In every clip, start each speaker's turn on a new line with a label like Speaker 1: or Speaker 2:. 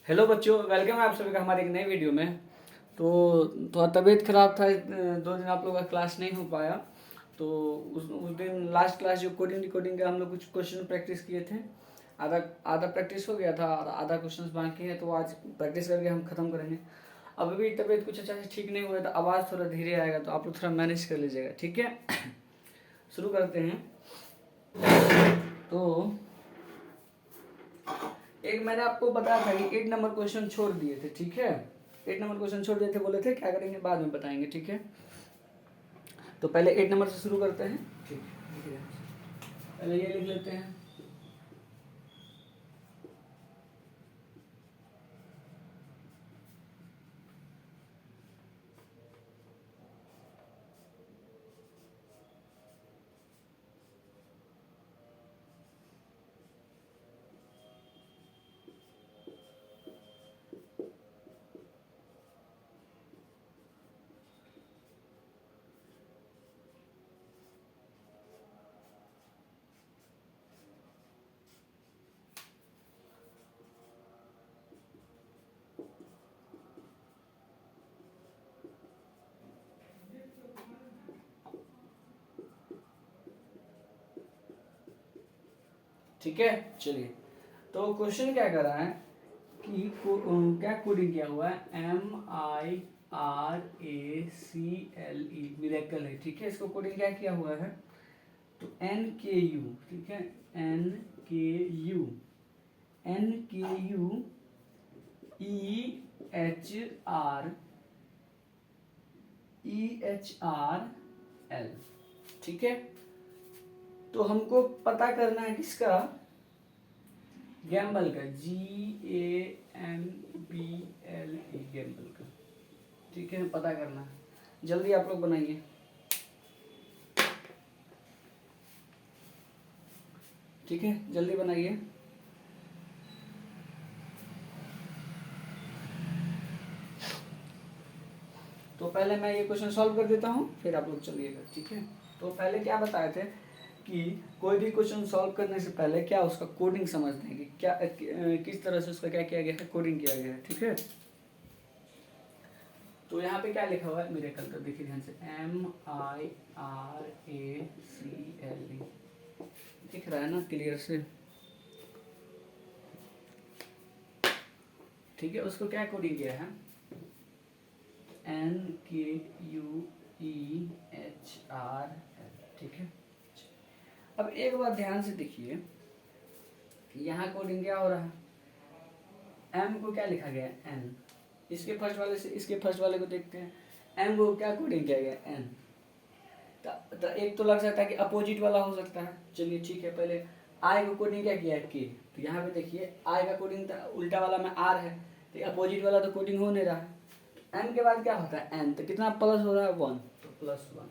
Speaker 1: Hello बच्चों, welcome है आप सभी का हमारे एक नए वीडियो में। तो थोड़ा तबीयत खराब था, 2 दिन आप लोगों का क्लास नहीं हो पाया। तो उस दिन लास्ट क्लास जो कोडिंग डिकोडिंग का हम लोग कुछ क्वेश्चन प्रैक्टिस किए थे। आधा आधा प्रैक्टिस हो गया था और आधा क्वेश्चन बाकी है, तो आज प्रैक्टिस करके हम ख़त्म करेंगे। अब भी तबीयत कुछ अच्छा से ठीक नहीं हुआ है, तो आवाज़ थोड़ा धीरे आएगा, तो आप लोग थोड़ा मैनेज कर लीजिएगा, ठीक है। शुरू करते हैं। तो एक मैंने आपको बताया था कि 8 नंबर क्वेश्चन छोड़ दिए थे, ठीक है। 8 नंबर क्वेश्चन छोड़ दिए थे, बोले थे क्या करेंगे बाद में बताएंगे, ठीक है। तो पहले 8 नंबर से शुरू करते हैं, ठीक है। पहले ये लिख लेते हैं। ठीक है, चलिए। तो क्वेश्चन क्या कर रहा है कि क्या कोडिंग किया हुआ है, MIRACLE मिरेकल है, ठीक है। इसको कोडिंग क्या किया हुआ है, तो NKU, ठीक है। NKU EHREHRL, ठीक है। तो हमको पता करना है किसका, गैम्बल का, GAMBLE, गैम्बल का, ठीक है। पता करना है, जल्दी आप लोग बनाइए, ठीक है, जल्दी बनाइए। तो पहले मैं ये क्वेश्चन सॉल्व कर देता हूँ, फिर आप लोग चलिएगा, ठीक है। तो पहले क्या बताए थे कि कोई भी क्वेश्चन सॉल्व करने से पहले क्या उसका कोडिंग समझते हैं कि क्या किस तरह से उसका क्या किया गया है, कोडिंग किया गया है, ठीक है। तो यहाँ पे क्या लिखा हुआ है मिरेकल का, देखिए ध्यान से, MIRACLE, दिख रहा है ना क्लियर से, ठीक है। उसको क्या कोडिंग किया है, NKUEHRL, ठीक है। अब एक बात ध्यान से देखिए, यहाँ कोडिंग क्या हो रहा है, M को क्या लिखा गया है, N। इसके फर्स्ट वाले से इसके फर्स्ट वाले को देखते हैं, M को क्या कोडिंग किया गया है, N। तो एक तो लग सकता है कि अपोजिट वाला हो सकता है, चलिए ठीक है। पहले I को कोडिंग क्या किया है, K। तो यहाँ पे देखिए I का कोडिंग उल्टा वाला में R है, तो अपोजिट वाला तो कोडिंग हो नहीं रहा है। M के बाद क्या होता है, N, तो कितना प्लस हो रहा है, 1, तो +1।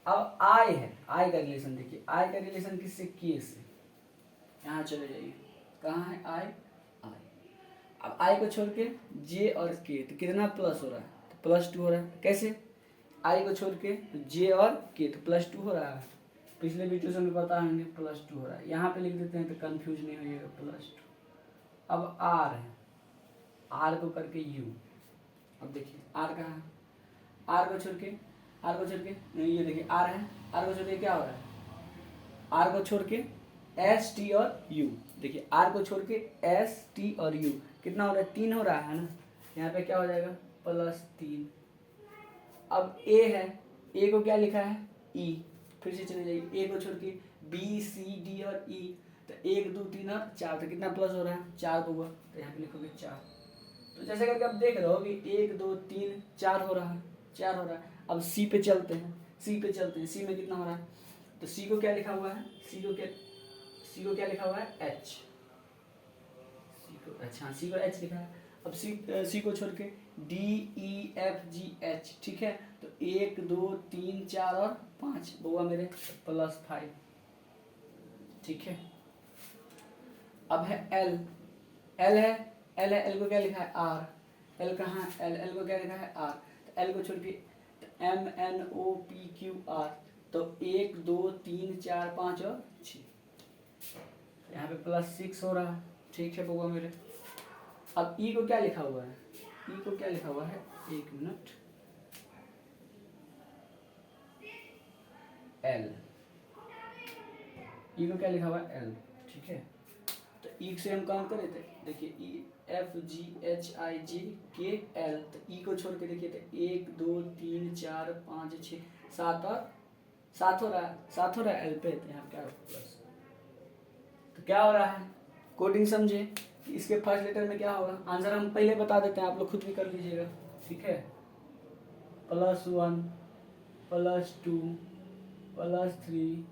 Speaker 1: अब I है, I का रिलेशन देखिए, I का रिलेशन किससे, K से। यहाँ चले जाइए, कहाँ है I। अब I को छोड़ के J और K, तो कितना प्लस हो रहा है, तो +2 हो रहा है। कैसे, I को छोड़ के J और K, तो +2 हो रहा है। पिछले वीडियो में पता होंगे +2 हो रहा है। यहाँ पे लिख देते हैं तो कंफ्यूज नहीं होइएगा, +2। अब R है, R को करके U। अब देखिए R कहाँ है, R को छोड़ के ये देखिए R है, R को छोड़ के क्या हो रहा है, R को छोड़ के S T और U। देखिए R को छोड़ के S T और U कितना हो रहा है, 3 हो रहा है ना। यहाँ पे क्या हो जाएगा, +3। अब A है, A को क्या लिखा है, E। फिर से चले जाइए, A को छोड़ के B C D और E, तो 1 2 3 और 4, तो कितना प्लस हो रहा है, 4 होगा, तो यहाँ पे लिखोगे 4। तो जैसे करके आप देख रहे हो कि 1 2 3 4 हो रहा है, 4 हो रहा है। अब C पे चलते हैं, C में कितना हो रहा है, तो C को क्या लिखा हुआ है, C को क्या लिखा हुआ है, H। अच्छा, C को H लिखा है। अब C को छोड़ के D E F G H, ठीक है। तो 1 2 3 4 और 5 बउआ मेरे, +5, ठीक है। अब है L है, L को क्या लिखा है, R। L कहाँ है, L को क्या लिखा है, R। तो L को छोड़ के MNOPQR, तो 1 2 3 4 5 और 6, यहाँ पे +6 हो रहा है। ठीक है बउआ मेरे। अब ई को क्या लिखा हुआ है, ई को क्या लिखा हुआ है, एक मिनट, एल, ई को क्या लिखा हुआ है, एल, ठीक है। तो ई से हम काउंट करें थे, देखिए E F G H I जे के एल, तो ई को छोड़ के देखिए तो 1 2 3 4 5 6 7 और 7 हो रहा है, 7 हो रहा है एल पे, तो यहाँ क्या प्लस। तो क्या हो रहा है, कोडिंग समझे, इसके फर्स्ट लेटर में क्या होगा, आंसर हम पहले बता देते हैं, आप लोग खुद भी कर लीजिएगा, ठीक है। +1 +2 +3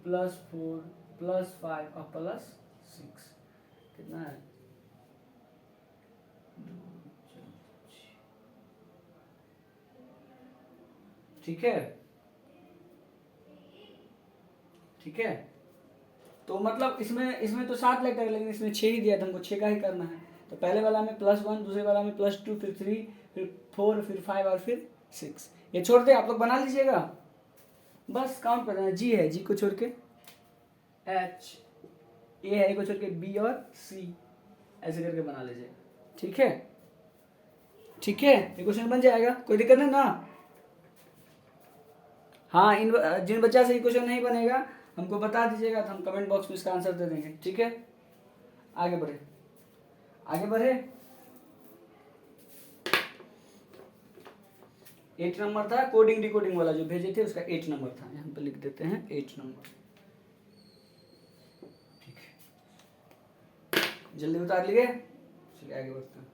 Speaker 1: +4 +5 और +6, कितना है, 2 4 6, ठीक है, ठीक है। तो मतलब इसमें तो 7 लेटर है, लेकिन इसमें 6 ही दिया था, हमको 6 का ही करना है। तो पहले वाला में +1, दूसरे वाला में +2, फिर 3, फिर 4, फिर 5 और फिर 6। ये छोड़ दे, आप लोग बना लीजिएगा, बस काउंट कर देना। जी है, जी को छोड़ के एच, ए है, ए को छोड़ के बी और सी, ऐसे करके बना लीजिएगा, ठीक है, ठीक है। ये क्वेश्चन बन जाएगा, कोई दिक्कत नहीं ना। हाँ, इन जिन बच्चा से ये क्वेश्चन नहीं बनेगा हमको बता दीजिएगा, तो हम कमेंट बॉक्स में इसका आंसर दे देंगे, ठीक है। आगे बढ़े, आगे बढ़े। 8 नंबर था कोडिंग डिकोडिंग वाला जो भेजे थे, उसका 8 नंबर था, यहाँ पे लिख देते हैं 8 नंबर, ठीक है। जल्दी उतार लिए, चलिए आगे बढ़ते हैं।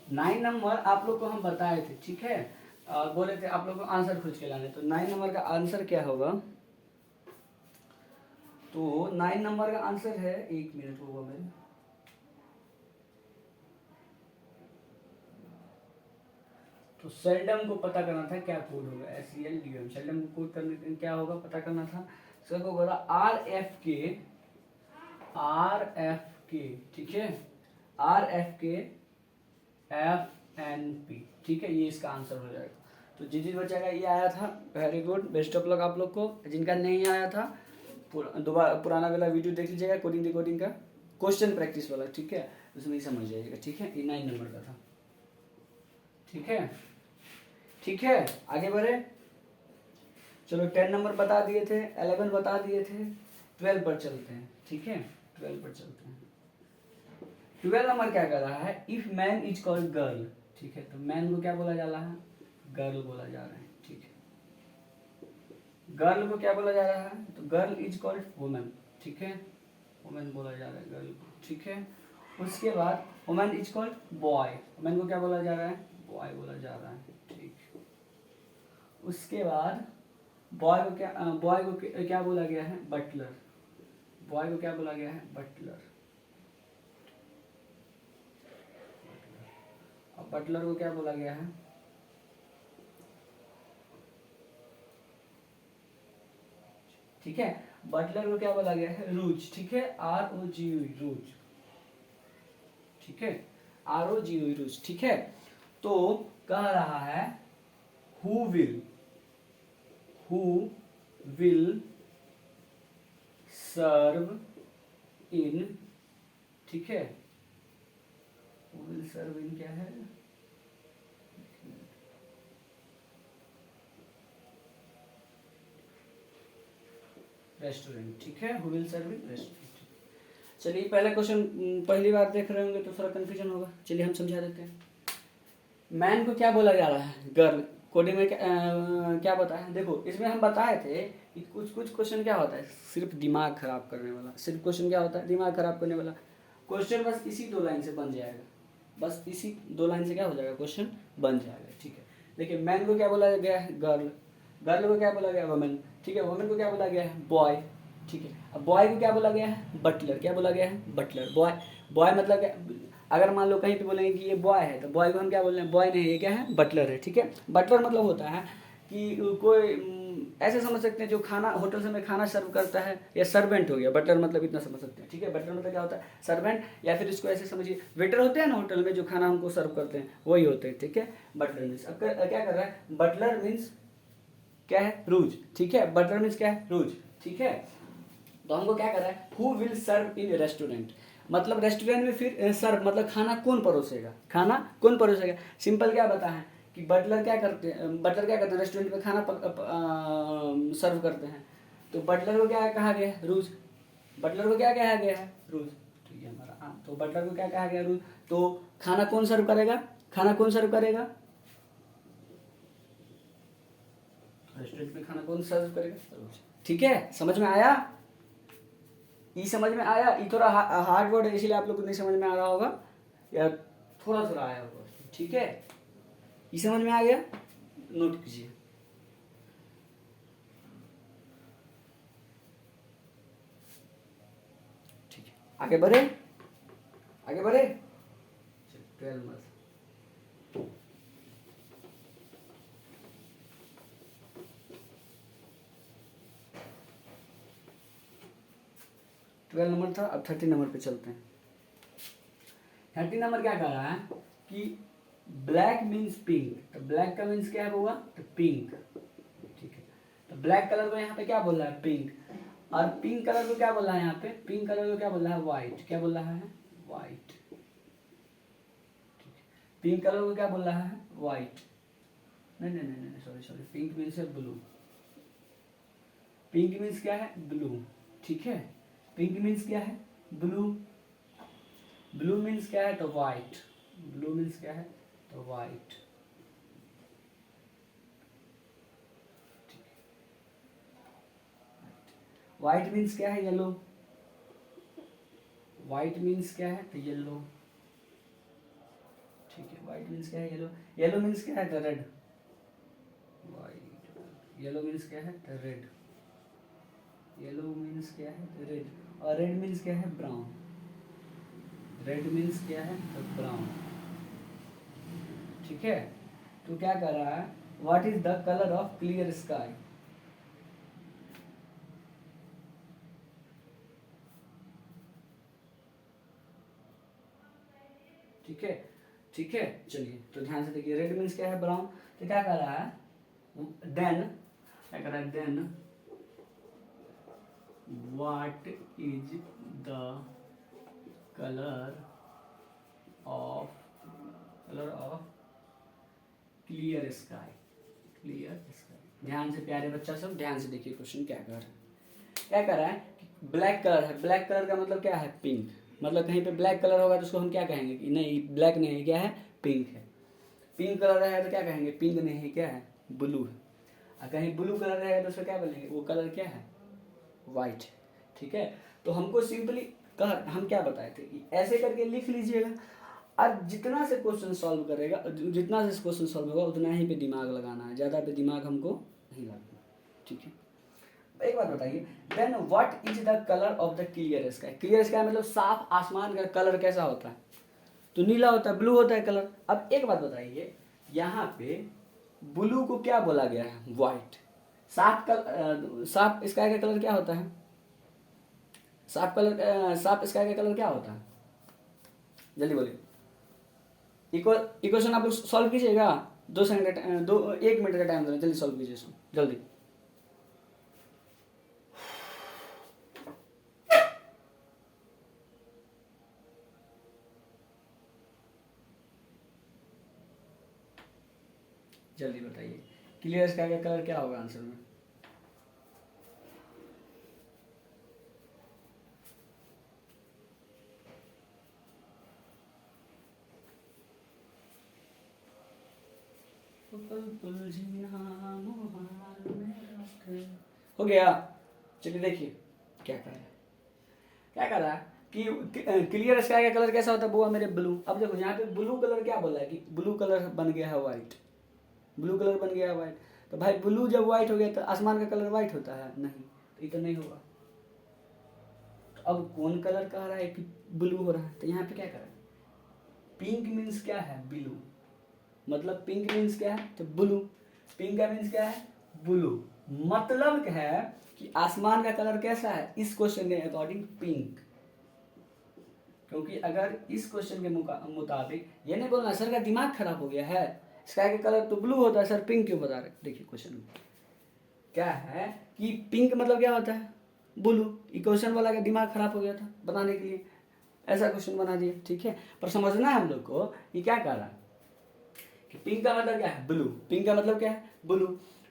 Speaker 1: 9 नंबर आप लोग को हम बताए थे, ठीक है, बोले थे आप लोग को आंसर खोज के लाने, तो 9 नंबर का आंसर क्या होगा, तो 9 नंबर का आंसर है, 1 मिनट होगा मेरे, तो सेल्डम को पता करना था क्या कोड होगा, SELDM, सेल्डम को कोड करने के क्या होगा पता करना था, सबको बोला RFK, ठीक है, RFK FNP, ठीक है, ये इसका आंसर हो जाएगा। तो जिस बच्चा का ये आया था, very good, best of luck आप लोग को। जिनका नहीं आया था दोबारा पुराना वाला वीडियो देख लीजिएगा, कोडिंग डिकोडिंग का क्वेश्चन प्रैक्टिस वाला, ठीक है, उसमें ही समझ जाइएगा, ठीक है। ये 9 नंबर का था, ठीक है, ठीक है। आगे बढ़े, चलो 10 नंबर बता दिए थे, 11 बता दिए थे, 12 पर चलते हैं, ठीक है, 12 पर चलते हैं। 12 नंबर क्या कर रहा है, if man is called girl, ठीक है, तो मैन को क्या बोला जा रहा है, गर्ल बोला जा रहा है, ठीक है। गर्ल को क्या बोला जा रहा है, तो गर्ल इज कॉल्ड वुमन, ठीक है, वुमन बोला जा रहा है गर्ल को, ठीक है। उसके बाद woman is called boy, woman को क्या बोला जा रहा है, बॉय बोला जा रहा है, ठीक। उसके बाद बॉय को क्या बोला गया है, बटलर, बॉय को क्या बोला गया है, बटलर। और बटलर को क्या बोला गया है, ठीक है, बटलर को क्या बोला गया है, रूज, ठीक है, ROGE, रूज, ठीक है, ROGE, रूज, ठीक है। तो कह रहा है हु विल सर्व इन, ठीक है, हु विल सर्व इन क्या है, रेस्टोरेंट, ठीक है, who will serve in restaurant. चलिए पहला क्वेश्चन पहली बार देख रहे होंगे तो थोड़ा कंफ्यूजन होगा, चलिए हम समझा देते हैं। मैन को क्या बोला जा रहा है, गर्ल, कोडिंग में क्या बताया, देखो इसमें हम बताए थे कि कुछ क्वेश्चन क्या होता है, सिर्फ दिमाग खराब करने वाला, सिर्फ क्वेश्चन क्या होता है, दिमाग खराब करने वाला क्वेश्चन, बस इसी 2 लाइन से बन जाएगा, बस इसी 2 लाइन से क्या हो जाएगा, क्वेश्चन बन जाएगा, ठीक है। देखिए मैन को क्या बोला गया है, गर्ल, गर्ल को क्या बोला गया, वुमेन, ठीक है, वुमेन को क्या बोला गया है, बॉय, ठीक है। अब बॉय को क्या बोला गया है, बटलर, क्या बोला गया है, बटलर, बॉय, बॉय मतलब क्या, अगर मान लो कहीं पे बोलेंगे कि ये बॉय है, तो बॉय को हम क्या बोल रहे हैं, बॉय नहीं, ये क्या है, बटलर है, ठीक है। बटलर मतलब होता है कि कोई ऐसे समझ सकते हैं जो खाना होटल से में खाना सर्व करता है, या सर्वेंट हो गया, बटलर मतलब इतना समझ सकते हैं, ठीक है। बटलर मतलब क्या होता है, सर्वेंट, या फिर इसको ऐसे समझिए वेटर होते हैं ना होटल में जो खाना हमको सर्व करते हैं, वही होते हैं, ठीक है। बटलर मीन्स अब क्या कर रहा है, बटलर मीन्स क्या है, रूज, ठीक है, बटलर मीन्स क्या है, रूज, ठीक है। तो हमको क्या कर रहा है, who will serve in restaurant, मतलब रेस्टोरेंट में फिर सर्व मतलब खाना कौन परोसेगा, खाना कौन परोसेगा। सिंपल क्या बता है कि बटलर क्या करते हैं रेस्टोरेंट में खाना सर्व करते हैं। तो बटलर को क्या कहा गया है, रूज। बटलर को क्या कहा गया है, रूज। ठीक है हमारा तो बटलर को क्या कहा गया, रूज। तो खाना कौन सर्व करेगा, खाना कौन सर्व करेगा, रेस्टोरेंट में खाना कौन सर्व करेगा, रूज। ठीक है, समझ में आया, ये समझ में आया। ये थोड़ा हार्ड वर्ड है इसलिए आप लोग को नहीं समझ में आ रहा होगा, या थोड़ा थोड़ा आया होगा। ठीक है, ये समझ में आ गया, नोट कीजिए। ठीक है, आगे बढ़े, आगे बढ़े। 12 नंबर 12 नंबर था, अब 30 नंबर पे चलते हैं। 30 नंबर क्या कह रहा है कि ब्लैक मीन्स पिंक, तो ब्लैक का मीन्स क्या होगा, तो पिंक। ठीक है, तो ब्लैक कलर को यहाँ पे क्या बोल रहा है, पिंक। और पिंक कलर को क्या बोल रहा है यहाँ पे, पिंक कलर को क्या बोल रहा है, व्हाइट। क्या बोल रहा है, व्हाइट। पिंक कलर को क्या बोल रहा है, व्हाइट। नहीं नहीं नहीं नहीं, सॉरी सॉरी, पिंक मीन्स है ब्लू। पिंक मीन्स क्या है, ब्लू। ठीक है, पिंक मीन्स क्या है, ब्लू। ब्लू मीन्स क्या है, तो व्हाइट। ब्लू मीन्स क्या है, तो व्हाइट। व्हाइट मीन्स क्या है, येलो। व्हाइट मीन्स क्या है, तो येलो। ठीक है, व्हाइट मीन्स क्या है, येलो। येलो मीन्स क्या है, तो रेड। व्हाइट, येलो मीन्स क्या है, तो रेड। येलो मीन्स क्या है, तो रेड। और रेड मीन्स क्या है, ब्राउन। रेड मीन्स क्या है, तो ब्राउन। ठीक है, तो क्या कर रहा है, what is the colour of clear sky. ठीक है, ठीक है, चलिए तो ध्यान से देखिए, रेड मीन्स क्या है, ब्राउन। तो क्या कर रहा है, देन क्या कर रहा है, then what is the colour of clear sky. Clear sky, ध्यान से प्यारे बच्चा सब ध्यान से देखिए, क्वेश्चन क्या कर रहा है, क्या कर रहा है, ब्लैक कलर है। ब्लैक कलर का मतलब क्या है, पिंक। मतलब कहीं पे ब्लैक कलर होगा तो उसको हम क्या कहेंगे कि नहीं ब्लैक नहीं है, क्या है, पिंक है। पिंक कलर रहेगा तो क्या कहेंगे, पिंक नहीं है, क्या है, ब्लू है। और कहीं ब्लू कलर रहेगा तो उसको क्या बोलेंगे, वो कलर क्या है, वाइट। ठीक है, तो हमको सिंपली हम क्या बताए थे कि ऐसे करके लिख लीजिएगा, और जितना से क्वेश्चन सॉल्व करेगा, जितना से क्वेश्चन सॉल्व होगा उतना ही पे दिमाग लगाना है, ज़्यादा पे दिमाग हमको नहीं लगाना। ठीक है, एक बात बताइए, then what is the colour of the clear sky. Clear sky मतलब साफ आसमान का कलर कैसा होता है, तो नीला होता है, ब्लू होता है कलर। अब एक बात बताइए, यहाँ पे ब्लू को क्या बोला गया है, व्हाइट। साफ स्काई का कलर क्या होता है, साफ स्काई का कलर क्या होता है, जल्दी बोलिए। इक्वेशन आप लोग सॉल्व कीजिएगा, 1 मिनट का टाइम दे, जल्दी सॉल्व कीजिए, जल्दी। जल्दी बताइए, क्लियर स्काई का कलर क्या होगा आंसर में, हो गया। चलिए देखिए क्या कर रहा है, क्या कर रहा है कि क्लियर स्काई का कलर कैसा होता है, वो मेरे ब्लू। अब देखो यहाँ पे ब्लू कलर क्या बोला है कि ब्लू कलर बन गया है व्हाइट। ब्लू कलर बन गया है व्हाइट, तो भाई ब्लू जब व्हाइट हो गया तो आसमान का कलर व्हाइट होता है, नहीं, तो ये तो नहीं होगा। तो अब कौन कलर कह रहा है कि ब्लू हो रहा है, तो यहाँ पे क्या कर रहा है, पिंक मीन्स क्या है, ब्लू। मतलब पिंक मीन्स क्या है, तो ब्लू। पिंक का मीन्स क्या है, ब्लू। मतलब क्या है कि आसमान का कलर कैसा है, इस क्वेश्चन के अकॉर्डिंग पिंक। क्योंकि अगर इस क्वेश्चन के मुताबिक ये नहीं बोलना सर का दिमाग खराब हो गया है, स्काई का कलर तो ब्लू होता है सर, पिंक क्यों बता रहे। देखिए क्वेश्चन क्या है कि पिंक मतलब क्या होता है, ब्लू। ये क्वेश्चन वाला का दिमाग खराब हो गया था बनाने के लिए, ऐसा क्वेश्चन बना दिया, ठीक है। पर समझना है हम लोग को ये क्या कह रहा है कि पिंक का मतलब क्या है, ब्लू। पिंक का मतलब क्या है, ब्लू।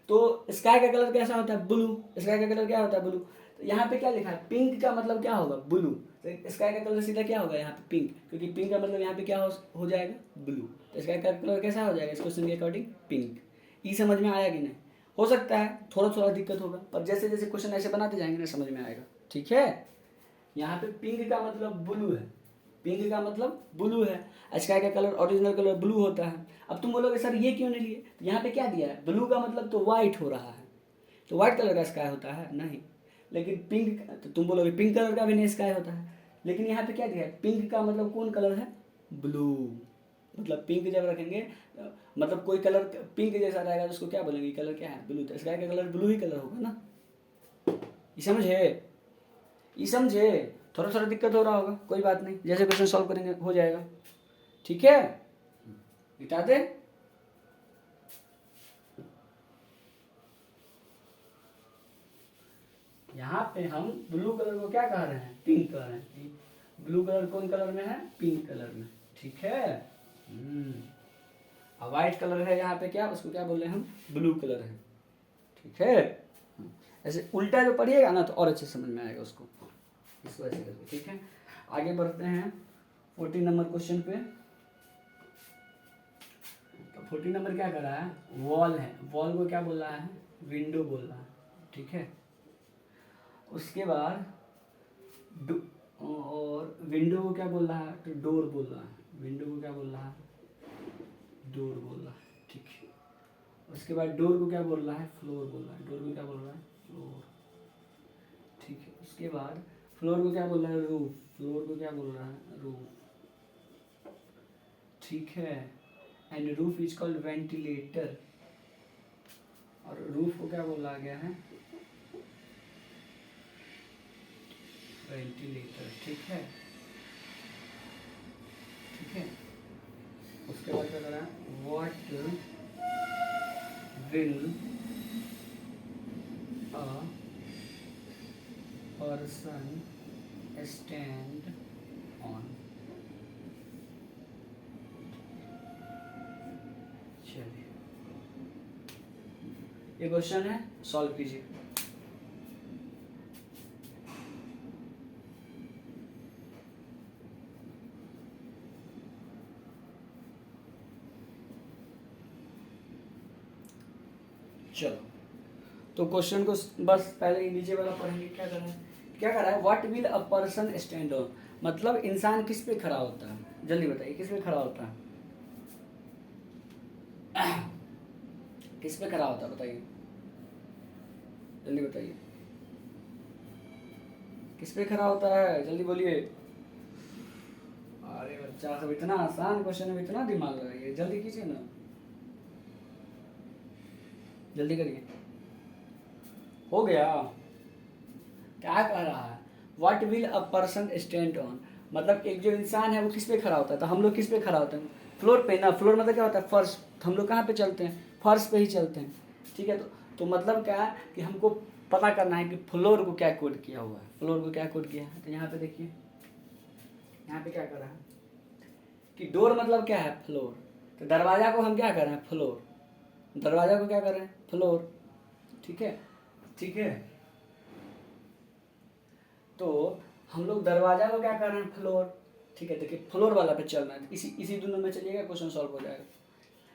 Speaker 1: तो स्काई का कलर कैसा होता है, ब्लू। स्काई का कलर क्या होता है, ब्लू। तो यहाँ पे क्या लिखा है, पिंक का मतलब क्या होगा, ब्लू। तो स्काई का कलर सीधा क्या होगा यहाँ पे, पिंक, क्योंकि पिंक का मतलब यहाँ पे क्या हो जाएगा, ब्लू। तो स्काई का कलर कैसा हो जाएगा इस क्वेश्चन के अकॉर्डिंग, पिंक। ये समझ में आया कि नहीं? हो सकता है थोड़ा थोड़ा दिक्कत होगा, पर जैसे जैसे क्वेश्चन ऐसे बनाते जाएंगे ना समझ में आएगा, ठीक है। यहाँ पे पिंक का मतलब ब्लू है, पिंक का मतलब ब्लू है। स्काई का कलर ओरिजिनल कलर ब्लू होता है। अब तुम बोलोगे सर ये क्यों नहीं लिए, तो यहाँ पे क्या दिया है, ब्लू का मतलब तो वाइट हो रहा है, तो वाइट कलर का स्काई होता है नहीं। लेकिन पिंक, तो तुम बोलोगे पिंक कलर का भी नहीं स्काई होता है, लेकिन यहाँ पे क्या दिया है, पिंक का मतलब कौन कलर है, ब्लू। मतलब पिंक जब रखेंगे मतलब कोई कलर पिंक जैसा रहेगा तो उसको क्या बोलेंगे, कलर क्या है, ब्लू। तो स्काई का कलर ब्लू ही कलर होगा ना, ये समझे, ये समझे। थोड़ा थोड़ा दिक्कत हो रहा होगा, कोई बात नहीं, जैसे क्वेश्चन सॉल्व करेंगे हो जाएगा, ठीक है। मिटा दे। यहाँ पे हम ब्लू कलर को क्या कह रहे हैं, पिंक कह रहे हैं। ब्लू कलर कौन कलर में है, पिंक कलर में, ठीक है। अब व्हाइट कलर है यहाँ पे क्या, उसको क्या बोल रहे हैं हम, ब्लू कलर है, ठीक है। ऐसे उल्टा जो पढ़िएगा ना तो और अच्छे समझ में आएगा उसको, इसको ऐसे करके, ठीक है। आगे बढ़ते हैं 14 नंबर क्वेश्चन पे। तो 14 नंबर क्या कर रहा है, वॉल है, वॉल को क्या बोल रहा है, विंडो बोल रहा है, ठीक है। उसके बाद और विंडो को क्या बोल रहा है, तो डोर बोल रहा है। विंडो को क्या बोल रहा है, डोर बोल रहा है, ठीक है। उसके बाद डोर को क्या बोल रहा है, फ्लोर बोल रहा है। डोर को क्या बोल रहा है, फ्लोर, ठीक है। उसके बाद फ्लोर को क्या बोल रहा है, रूफ। फ्लोर को क्या बोल रहा है, रूफ, ठीक है। And roof is called ventilator. और रूफ को क्या बोला गया है, वेंटिलेटर, ठीक है, ठीक है। उसके बाद क्या करा, what will a person stand on. चलिए ये क्वेश्चन है, सॉल्व कीजिए। चलो तो क्वेश्चन को बस पहले नीचे वाला पढ़ेंगे, क्या कर रहा है, क्या कर रहा है, what will a person stand on, मतलब इंसान किस पे खड़ा होता है, जल्दी बताइए किस पे खड़ा होता है, किस पे खड़ा होता है बताइए, जल्दी बताइए, किस पे खड़ा होता है, जल्दी बोलिए। अरे बच्चा सब इतना आसान क्वेश्चन है, इतना दिमाग लगाइए, जल्दी कीजिए ना, जल्दी करिए। हो गया, क्या कह रहा है, what will a person stand on, मतलब एक जो इंसान है वो किस पे खड़ा होता है, तो हम लोग किस पे खड़ा होते हैं, फ्लोर पे ना। फ्लोर मतलब क्या होता है, फर्श। तो हम लोग कहाँ पे चलते हैं, फर्श पे ही चलते हैं, ठीक है। तो मतलब क्या है कि हमको पता करना है कि फ्लोर को क्या कोड किया हुआ है, फ्लोर को क्या कोड किया है। तो यहाँ पे देखिए, यहाँ पे क्या कर रहा है कि डोर मतलब क्या है, फ्लोर। तो दरवाजा को हम क्या कर रहे हैं, फ्लोर। दरवाजा को क्या कर रहे हैं, फ्लोर, ठीक है, ठीक है। तो हम लोग दरवाजा को क्या कर रहे हैं, फ्लोर, ठीक है। देखिए फ्लोर वाला पे चलना है, इसी दोनों में चलिएगा, क्वेश्चन सॉल्व हो जाएगा।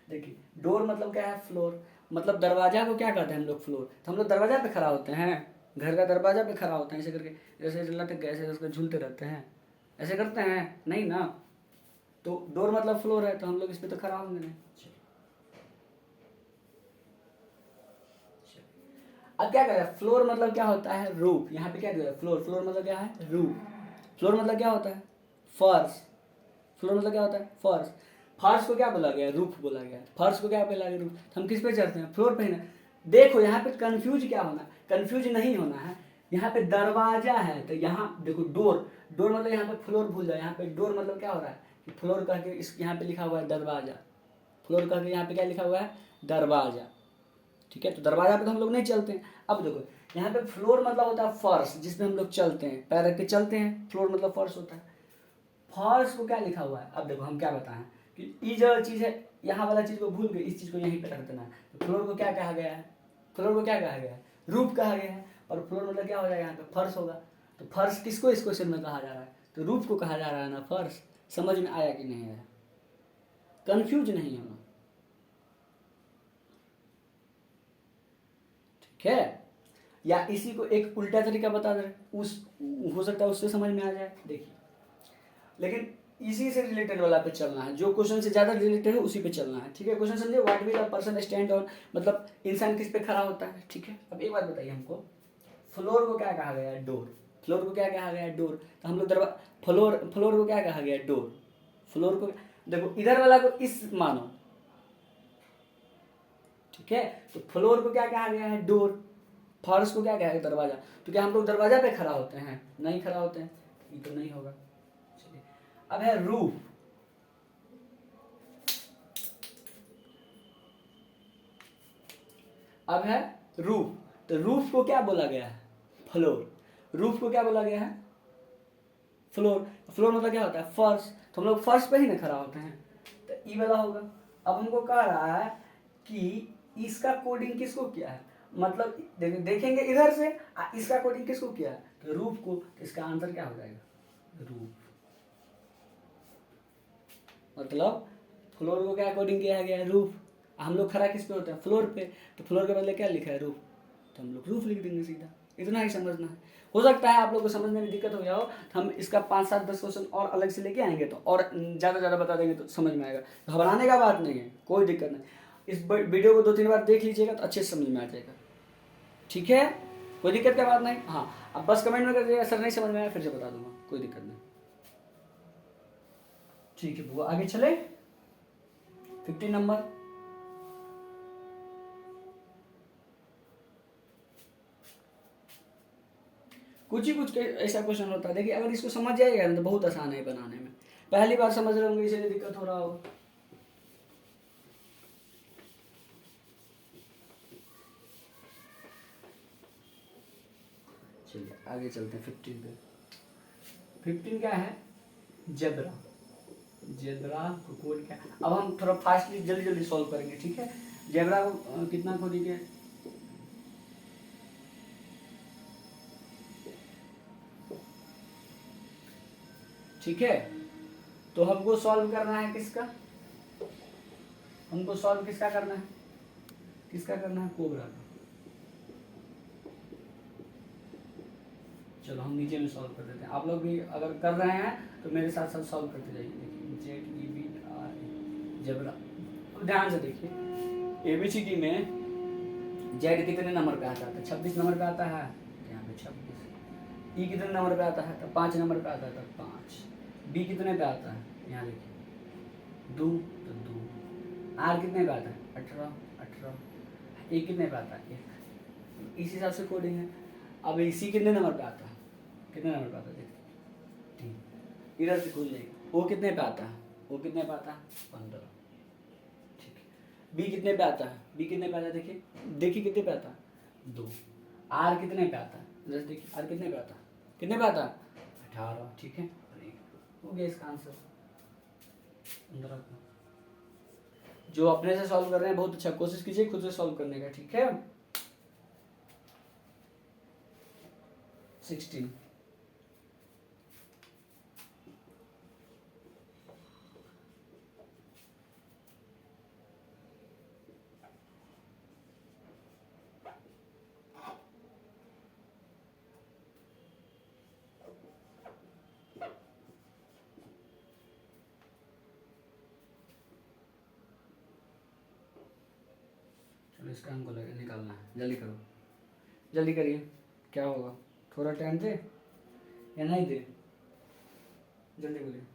Speaker 1: देखिए डोर मतलब क्या है, फ्लोर, मतलब दरवाजा को क्या कहते हैं हम लोग, फ्लोर। तो हम लोग दरवाजा पे खड़ा होते हैं, घर का दरवाजा पे खड़ा होते हैं ऐसे करके, जैसे लटक गए ऐसे उसको झूलते रहते हैं, ऐसे करते हैं नहीं ना। तो डोर मतलब फ्लोर है, तो हम लोग इस पे तो खड़ा होंगे नहीं। अब क्या करें, फ्लोर मतलब क्या होता है, रूफ। यहाँ पे क्या दिया है, फ्लोर। फ्लोर मतलब क्या है, रूफ। फ्लोर मतलब क्या होता है, फर्श। फ्लोर मतलब क्या होता है, फर्श। फर्श को क्या बोला गया, रूफ बोला गया। फर्श को क्या बोला गया, रूफ। हम किस पे चढ़ते हैं, फ्लोर पे ही ना। देखो यहाँ पे कंफ्यूज क्या होना, कंफ्यूज नहीं होना है। यहाँ पे दरवाजा है तो यहाँ देखो डोर, डोर मतलब यहाँ पे फ्लोर भूल जाए। यहाँ पे डोर मतलब क्या हो रहा है कि फ्लोर कह के इस यहाँ पे लिखा हुआ है दरवाजा। फ्लोर कह के यहाँ पे क्या लिखा हुआ है, दरवाजा, ठीक है। तो दरवाजा पे तो हम लोग नहीं चलते हैं। अब देखो यहाँ पे फ्लोर मतलब होता है फर्श, जिसमें हम लोग चलते हैं, पैर रख के चलते हैं, फ्लोर मतलब फर्श होता है। फर्श को क्या लिखा हुआ है, अब देखो हम क्या बताएं कि ये जो चीज़ है, यहाँ वाला चीज़ को भूल के इस चीज़ को यहीं पे रख देना है। तो फ्लोर को क्या कहा गया है, फ्लोर को क्या कहा गया है, रूफ कहा गया है। और फ्लोर मतलब क्या हो जाएगा, यहाँ पे फर्श होगा। तो फर्श किसको इस क्वेश्चन में कहा जा रहा है, तो रूफ को कहा जा रहा है ना फर्श। समझ में आया कि नहीं आया, कंफ्यूज नहीं होना, ठीक है। या इसी को एक उल्टा तरीका बता दे, उस हो सकता है उससे समझ में आ जाए। देखिए, लेकिन इसी से रिलेटेड वाला पे चलना है, जो क्वेश्चन से ज़्यादा रिलेटेड है उसी पे चलना है, ठीक है। क्वेश्चन समझे, what will a person stand on, मतलब इंसान किस पे खड़ा होता है, ठीक है। अब एक बात बताइए हमको, फ्लोर को क्या कहा गया है, डोर। फ्लोर को क्या कहा गया है, डोर। तो हम लोग फ्लोर, फ्लोर को क्या कहा गया है, डोर। फ्लोर को देखो, इधर वाला को इस मानो, ठीक है। तो फ्लोर को क्या कहा गया है, डोर। फर्श को क्या कहा गया, दरवाजा। तो क्या हम लोग दरवाजा पे खड़ा होते हैं, नहीं खड़ा होते हैं, ये तो नहीं होगा। चलिए, अब है रूफ। अब है रूफ। तो रूफ को क्या बोला गया है, फ्लोर। रूफ को क्या बोला गया है, फ्लोर। फ्लोर मतलब क्या होता है, फर्श। तो हम लोग फर्श पे ही ना खड़ा होते हैं, तो ई वाला होगा। अब हमको कह रहा है कि इसका कोडिंग किसको किया है, मतलब देखेंगे इधर से, इसका कोडिंग किसको किया है, तो रूफ को। तो इसका आंसर क्या हो जाएगा, रूफ। मतलब फ्लोर को क्या कोडिंग किया गया है, रूफ। हम लोग खड़ा किस पे होते हैं, फ्लोर पे। तो फ्लोर के बदले क्या लिखा है, रूफ। तो हम लोग रूफ लिख देंगे सीधा, इतना ही समझना है। हो सकता है आप लोग को समझने में दिक्कत हो गया हो, तो हम इसका 5, 7, 10 क्वेश्चन और अलग से लेके आएंगे, तो और ज़्यादा ज़्यादा बता देंगे, तो समझ में आएगा। घबराने का बात नहीं है, कोई दिक्कत नहीं। इस वीडियो को 2-3 बार देख लीजिएगा तो अच्छे से समझ में आ जाएगा, ठीक है। कोई दिक्कत की बात नहीं। हाँ, अब बस कमेंट में कर दीजिएगा सर नहीं समझ में आया, फिर से बता दूंगा, कोई दिक्कत नहीं, ठीक है। वो आगे चले, 15 नंबर। कुछ ही कुछ ऐसा क्वेश्चन होता है, देखिए अगर इसको समझ जाएगा ना तो बहुत आसान है बनाने में। पहली बार समझ रहे होंगे इसलिए दिक्कत हो रहा हो। चलिए आगे चलते हैं 15 पे। 15 क्या है, जेब्रा। जेब्रा को कोड क्या, अब हम थोड़ा फास्टली जल्दी जल्दी सॉल्व करेंगे, ठीक है। जेब्रा को कितना खोदेंगे, ठीक है। तो हमको सॉल्व करना है किसका, हमको सॉल्व किसका करना है, किसका करना है, कोबरा का। चलो हम नीचे में सॉल्व कर देते हैं, आप लोग भी अगर कर रहे हैं तो मेरे साथ साथ सॉल्व करते जाइए। देखिए ZEBRA, जेब्रा। अब ध्यान से देखिए, ABCD में जेड कितने नंबर पे आता है, 26 नंबर पे आता है, तो यहाँ पे 26। ई कितने नंबर पे आता है, तो 5 नंबर पे आता है, तो 5। बी कितने पे आता है, यहाँ देखिए 2, तो 2। आर कितने पे आता है, 18, 18। ए कितने पे आता है, 1। इस हिसाब से कोडिंग है। अब सी कितने नंबर पे आता है, कितने नंबर पे आता है, देखिए 3। इधर से खुल जाएगी। ओ कितने पे आता है, ओ कितने पे आता है, 15। ठीक है। बी कितने पे आता है, बी कितने पे आता है, देखिए देखिए कितने पे आता है, 2। आर कितने पे आता है, इधर देखिए आर कितने पे आता है, कितने पे आता है, 18। ठीक है, हो गया इसका आंसर 15 का। जो अपने से सॉल्व कर रहे हैं बहुत अच्छा, कोशिश कीजिए खुद से सॉल्व करने का, ठीक है। 16। चलो इसका हमको निकालना है, जल्दी करो, जल्दी करिए। क्या होगा, थोड़ा टाइम दे या नहीं दे, जल्दी बोलिए।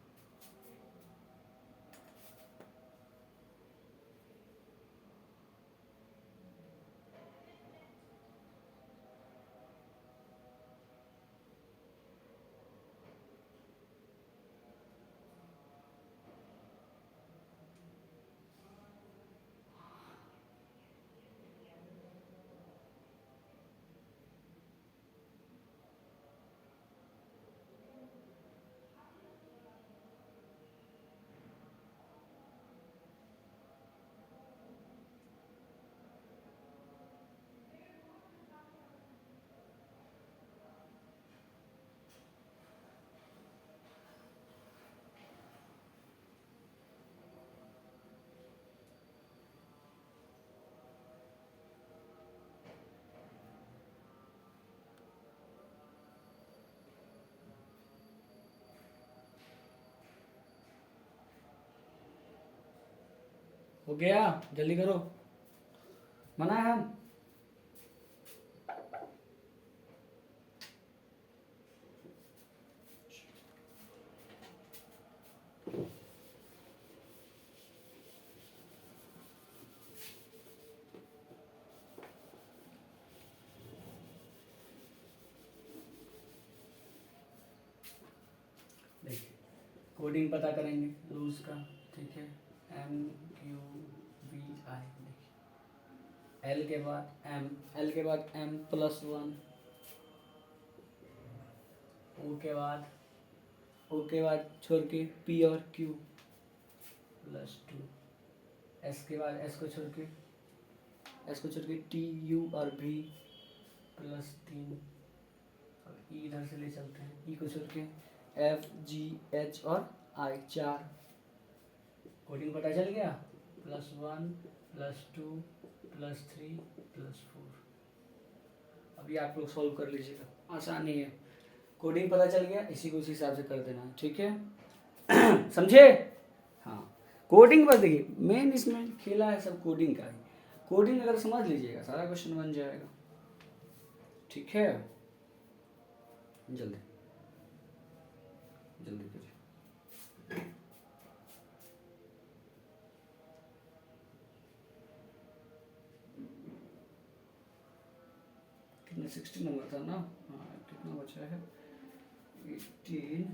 Speaker 1: हो गया, जल्दी करो, मना है हम। देखिए कोडिंग पता करेंगे लूज का, ठीक है, MQVI, देखिए L के बाद M, L के बाद M+1, O के बाद छोड़ के P और Q +2, S के बाद S को छोड़ के T U और V +3, और E इधर से ले चलते हैं, E को छोड़ के F G H और I 4। कोडिंग पता चल गया, +1 +2 +3 +4। अभी आप लोग सॉल्व कर लीजिएगा, आसानी है। कोडिंग पता चल गया, इसी को उसी हिसाब से कर देना है, ठीक है। समझे? हाँ, कोडिंग पर देखिए मेन इसमें खेला है सब कोडिंग का ही। कोडिंग अगर समझ लीजिएगा सारा क्वेश्चन बन जाएगा, ठीक है। जल्दी जल्दी करिए। कितने 60 नंबर था ना? हाँ, कितना बचा है? 18।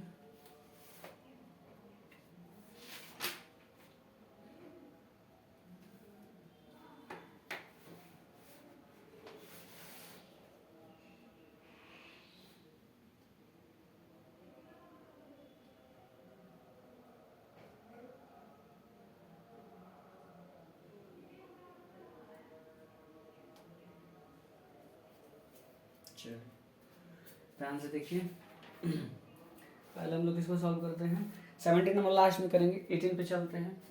Speaker 1: चलिए ध्यान से देखिए। पहले हम लोग इसको सॉल्व करते हैं। 17 नंबर लास्ट में करेंगे, 18 पे चलते हैं।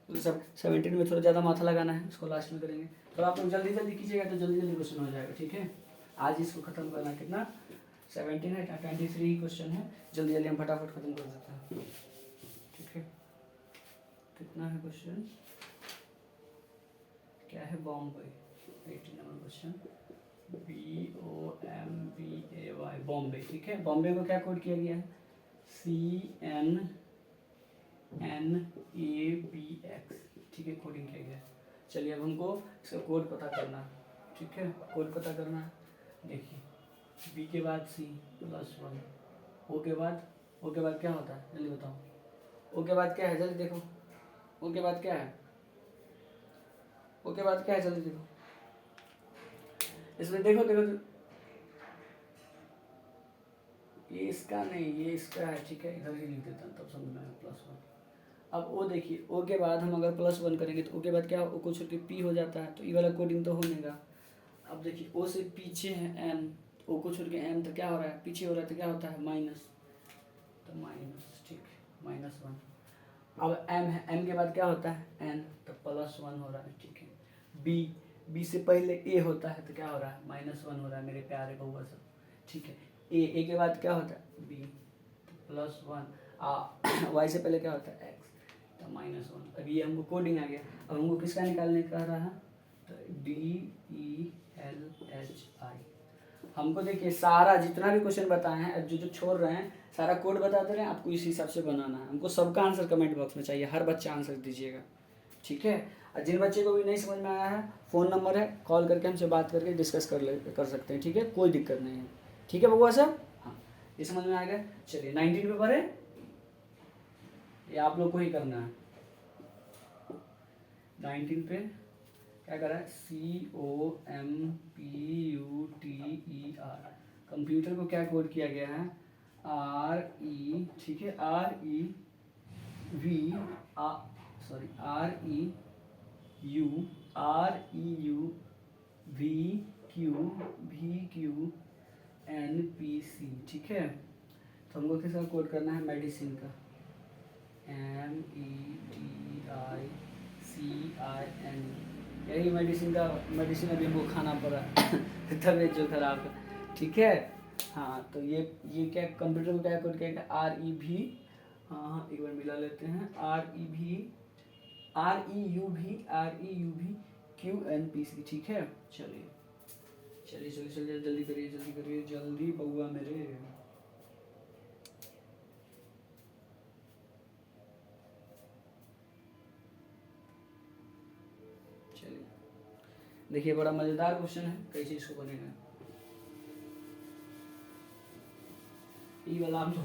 Speaker 1: तो सब 17 में थोड़ा ज़्यादा माथा लगाना है, इसको लास्ट में करेंगे। तो आप लोग जल्दी जल्दी कीजिएगा तो जल्दी जल्दी क्वेश्चन हो जाएगा, ठीक है। आज इसको खत्म करना, कितना 17 है, 23 क्वेश्चन है, जल्दी जल्दी हम फटाफट खत्म कर देते हैं, ठीक है। कितना है क्वेश्चन, क्या है? Bombay, 18 number question, BOMBAY, Bombay, ठीक है। बॉम्बे को क्या कोड किया गया है? CNNABX, ठीक है, कोडिंग किया गया है। चलिए अब हमको इसका कोड पता करना है, ठीक है। कोड पता करना है, देखिए B के बाद C+1, O के बाद क्या होता है, जल्दी बताओ। O के बाद क्या है, जल्दी देखो। O के बाद क्या है? O के बाद क्या है, जल्दी देखो। इसमें देखो ये इसका नहीं, ये इसका है, ठीक है। इधर ही लिख देता हूँ तब समझ में आएगा, +1। अब O देखिए, O के बाद हम अगर +1 करेंगे तो O के बाद क्या, O को छोड़ के P हो जाता है, तो ये वाला कोडिंग तो होनेगा। अब देखिए O से पीछे है M, O को छोड़ के M तो क्या हो रहा है, पीछे हो रहा है, तो क्या होता है माइनस, तो माइनस, ठीक है, -1। अब M है, M के बाद क्या होता है N, तो +1 हो रहा है, ठीक है। B से पहले A होता है तो क्या हो रहा है, -1 हो रहा है मेरे प्यारे बउआ सब, ठीक है। A के बाद क्या होता है B, तो +1। Y से पहले क्या होता है X, तो -1। अब ये हमको कोडिंग आ गया। अब हमको किसका निकालने का रहा है, तो DELHI। हमको देखिए सारा जितना भी क्वेश्चन बताए हैं, जो छोड़ रहे हैं सारा कोड बताते रहे, आपको इसी हिसाब से बनाना है। हमको सबका आंसर कमेंट बॉक्स में चाहिए, हर बच्चा आंसर दीजिएगा, ठीक है। और जिन बच्चे को भी नहीं समझ में आया है, फ़ोन नंबर है, कॉल करके हमसे बात करके डिस्कस कर सकते हैं, ठीक है, कोई दिक्कत नहीं है, ठीक है बबुआ सर। हाँ, ये समझ में आ गया। चलिए 19 पे पढ़े, ये आप लोग को ही करना है। 19 पे क्या करा है, COMPUTER, कंप्यूटर को क्या कोड किया गया है, RE, ठीक है, REUVQNPC, ठीक है। तो हमको किसका कोड करना है, मेडिसिन का, MEDICIN, यही मेडिसिन अभी हमको खाना पड़ा तबीयत जो खराब है, ठीक है। हाँ, तो ये क्या कंप्यूटर को क्या कोड किया गया, REV, हाँ एक बार मिला लेते हैं, REUV QNPC, ठीक है। चलिए चलिए चलिए चलिए, जल्दी करिए जल्दी करिए जल्दी बउआ मेरे। चलिए देखिए, बड़ा मजेदार क्वेश्चन है, कैसे इसको बनेगा। ये वाला आप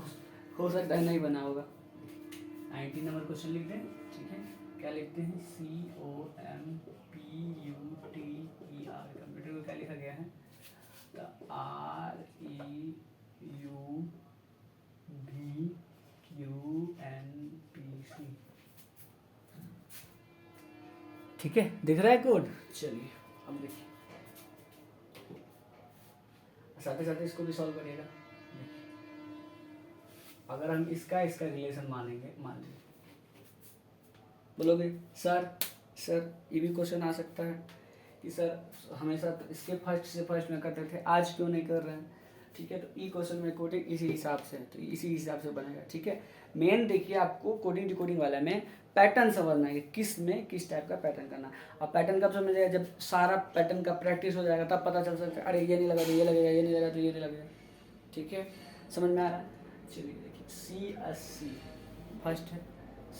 Speaker 1: हो सकता है नहीं बना होगा। 19 नंबर क्वेश्चन लिख दें, ठीक है। क्या लिखते हैं, COMPUTER। कंप्यूटर को क्या लिखा गया है, REUVQNPC, ठीक है। दिख रहा है कोड। चलिए अब देखिए, साथ ही साथ इसको भी सॉल्व करिएगा। अगर हम इसका रिलेशन मानेंगे, मान लीजिए बोलोगे सर ये भी क्वेश्चन आ सकता है कि सर हमेशा तो इसके फर्स्ट से फर्स्ट में करते थे, आज क्यों नहीं कर रहे हैं, ठीक है। तो ई क्वेश्चन में कोडिंग इसी हिसाब से है, तो इसी हिसाब से बनेगा, ठीक है। मेन देखिए, आपको कोडिंग डिकोडिंग वाला में पैटर्न समझना है, किस में किस टाइप का पैटर्न करना। अब पैटर्न कब समझ जाएगा, जब सारा पैटर्न का प्रैक्टिस हो जाएगा, तब पता चल सकता है, अरे ये नहीं लगा तो ये लगेगा, ये नहीं लगा तो ये नहीं लगेगा, ठीक है। समझ में आ रहा है। चलिए देखिए, C80 फर्स्ट है,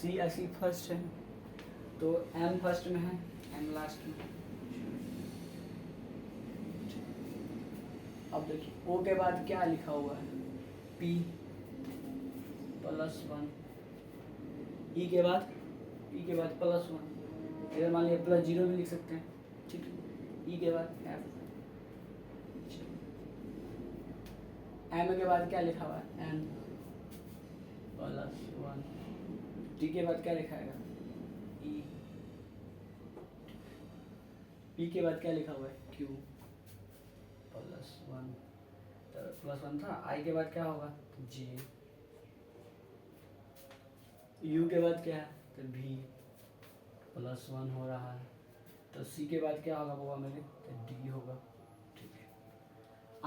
Speaker 1: C80 फर्स्ट है, तो M फर्स्ट में है, M लास्ट में। अब देखिए O के बाद क्या लिखा हुआ है, P +1। E के बाद +1, इधर मान लिया +0 भी लिख सकते हैं, ठीक है। E के बाद F, M के बाद क्या लिखा हुआ है, N +1। T के बाद क्या लिखाएगा, E। P के बाद क्या लिखा हुआ है, Q +1, तो +1 था। I के बाद क्या होगा, J। U के बाद क्या है, तो V +1 हो रहा है। तो C के बाद क्या होगा बाबा मेरे, तो D होगा, ठीक है।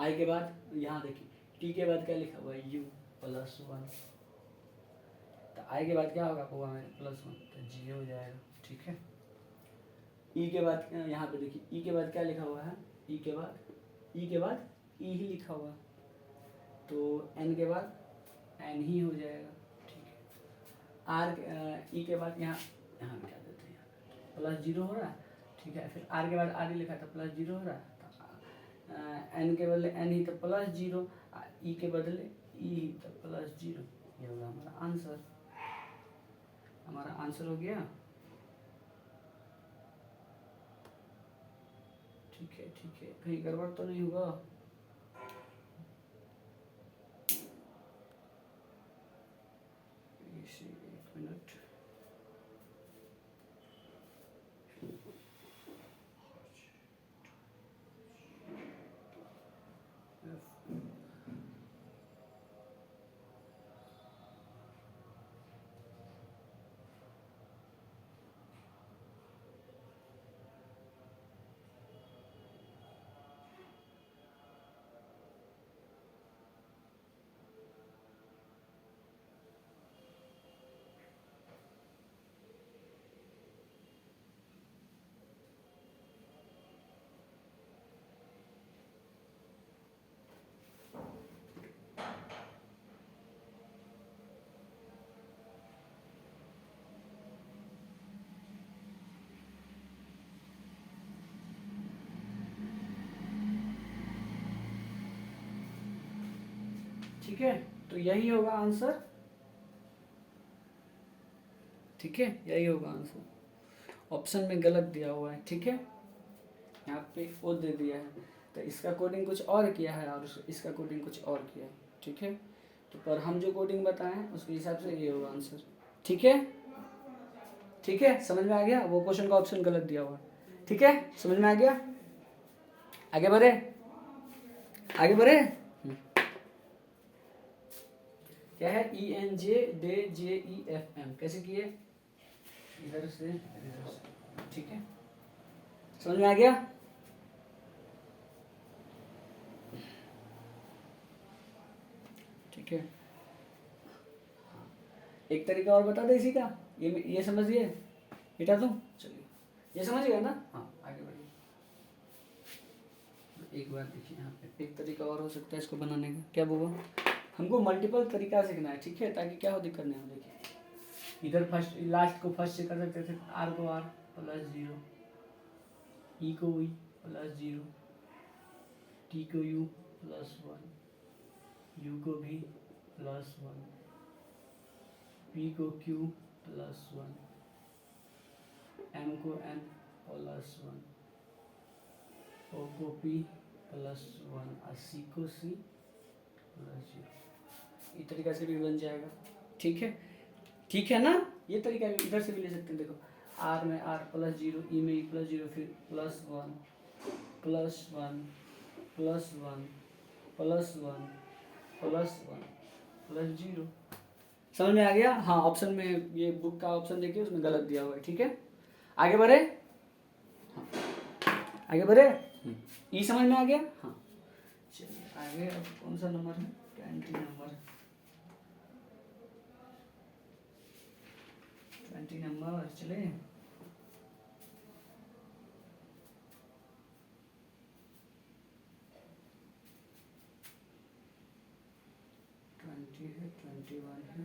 Speaker 1: I के बाद यहाँ देखिए, T के बाद क्या लिखा हुआ है, U +1, तो I के बाद क्या होगा बाबा मेरे, +1, तो G हो जाएगा, ठीक है। E के बाद यहाँ पे देखिए, E के बाद क्या लिखा हुआ है, E के बाद E ही लिखा हुआ है, तो N के बाद N ही हो जाएगा, ठीक है। E के बाद यहाँ क्या देते हैं, +0 हो रहा है, ठीक है। फिर R के बाद R ही लिखा था, +0 हो रहा है, तो N के बदले N ही, तो +0, E के बदले E ही, तो +0। ये होगा हमारा आंसर हो गया, ठीक है ठीक है। कहीं गड़बड़ तो नहीं होगा, एक मिनट। ठीक है, तो यही होगा आंसर, ठीक है, यही होगा आंसर। ऑप्शन में गलत दिया हुआ है, ठीक है, यहाँ पे ओ दे दिया है, तो इसका कोडिंग कुछ और किया है और इसका कोडिंग कुछ और किया है, ठीक है। तो पर हम जो कोडिंग बताए हैं उसके हिसाब से ये होगा आंसर, ठीक है। ठीक है, समझ में आ गया, वो क्वेश्चन का ऑप्शन गलत दिया हुआ है, ठीक है, समझ में आ गया। आगे बढ़े, आगे बढ़े। क्या है, ENJDJEFM, कैसे किए, इधर से, ठीक है, समझ में आ गया। ठीक है, एक तरीका और बता दे इसी का, ये समझिए, बेटा तो चलिए ये समझ गया ना। हाँ आगे बढ़िए। एक बार देखिए यहाँ पे एक तरीका और हो सकता है इसको बनाने का। क्या बोलो, हमको मल्टीपल तरीका सीखना है, ठीक है, ताकि क्या हो दिक्कत नहीं हो। देखिए इधर फर्स्ट लास्ट को फर्स्ट से कर सकते थे, आर को आर प्लस 0, ई को ई प्लस 0, टी को यू प्लस 1, यू को भी प्लस 1, पी को क्यू प्लस 1, एम को एन प्लस 1, ओ को पी प्लस 1 और सी को सी प्लस 0। इस तरीका से भी बन जाएगा, ठीक है, ठीक है ना। ये तरीका इधर से भी ले सकते हैं। देखो आर में आर प्लस 0, ई में ई प्लस 0, फिर plus 1 plus 1 plus 1 plus 1 plus 1 plus 0। समझ में आ गया। हाँ ऑप्शन में ये बुक का ऑप्शन देखिए उसमें गलत दिया हुआ है, ठीक है। आगे बढ़े, हाँ आगे बढ़े। ई समझ में आ गया। हाँ चलिए आगे। अब कौन सा नंबर है, 20 नंबर, 20 नंबर चले। है 21 है।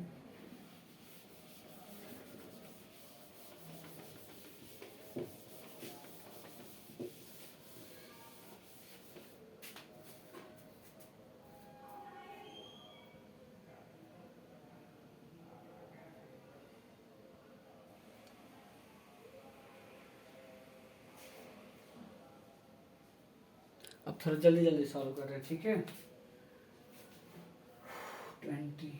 Speaker 1: अब थोड़ा जल्दी जल्दी सॉल्व कर रहे हैं, ठीक है। 20